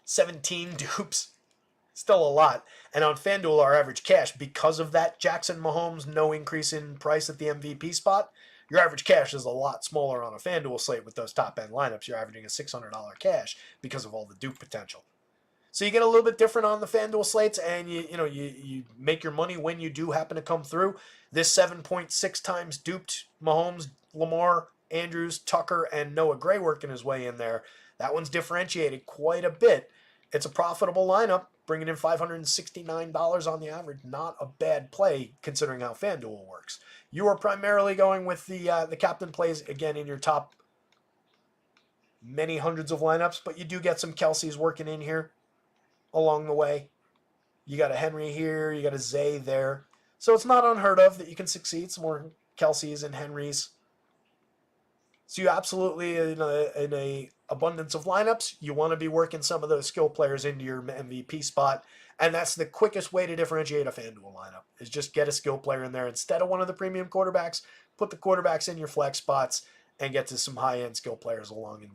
17 dupes. Still a lot. And on FanDuel, our average cash, because of that Jackson Mahomes, no increase in price at the MVP spot, your average cash is a lot smaller on a FanDuel slate with those top-end lineups. You're averaging a $600 cash because of all the dupe potential. So you get a little bit different on the FanDuel slates, and you make your money when you do happen to come through. This 7.6 times duped Mahomes, Lamar, Andrews, Tucker, and Noah Gray working his way in there. That one's differentiated quite a bit. It's a profitable lineup, bringing in $569 on the average. Not a bad play considering how FanDuel works. You are primarily going with the captain plays, again, in your top many hundreds of lineups, but you do get some Kelce's working in here along the way. You got a Henry here, you got a Zay there. So it's not unheard of that you can succeed. Some more Kelce's and Henry's. So you absolutely, in a abundance of lineups, you want to be working some of those skill players into your MVP spot. And that's the quickest way to differentiate a FanDuel lineup, is just get a skill player in there. Instead of one of the premium quarterbacks, put the quarterbacks in your flex spots and get to some high-end skill players along in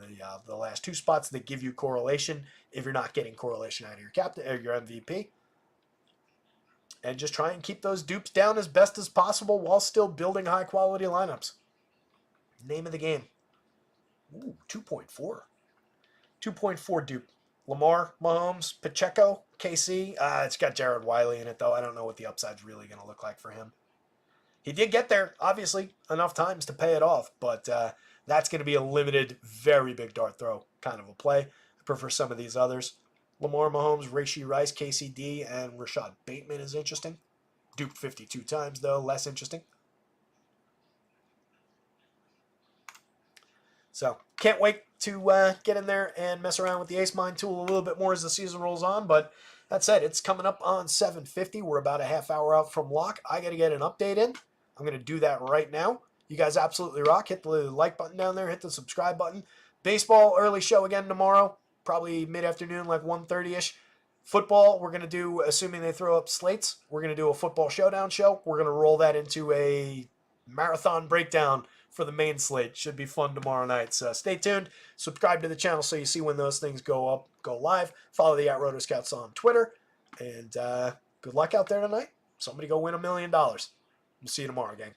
the last two spots that give you correlation if you're not getting correlation out of your captain or your MVP. And just try and keep those dupes down as best as possible while still building high-quality lineups. Name of the game. Ooh, 2.4. 2.4 dupe. Lamar, Mahomes, Pacheco, KC. It's got Jared Wiley in it, though. I don't know what the upside's really going to look like for him. He did get there, obviously, enough times to pay it off, but that's going to be a limited, very big dart throw kind of a play. I prefer some of these others. Lamar, Mahomes, Rishi Rice, KCD, and Rashad Bateman is interesting. Duped 52 times, though, less interesting. So, can't wait to get in there and mess around with the Ace Mine tool a little bit more as the season rolls on. But that said, it's coming up on 7:50. We're about a half hour out from lock. I got to get an update in. I'm going to do that right now. You guys absolutely rock. Hit the like button down there. Hit the subscribe button. Baseball, early show again tomorrow. Probably mid-afternoon, like 1:30-ish. Football, we're going to do, assuming they throw up slates, we're going to do a football showdown show. We're going to roll that into a marathon breakdown for the main slate. Should be fun tomorrow night. So stay tuned. Subscribe to the channel so you see when those things go live. Follow the @RotoScouts on Twitter. And good luck out there tonight. Somebody go win $1 million. We'll see you tomorrow, gang.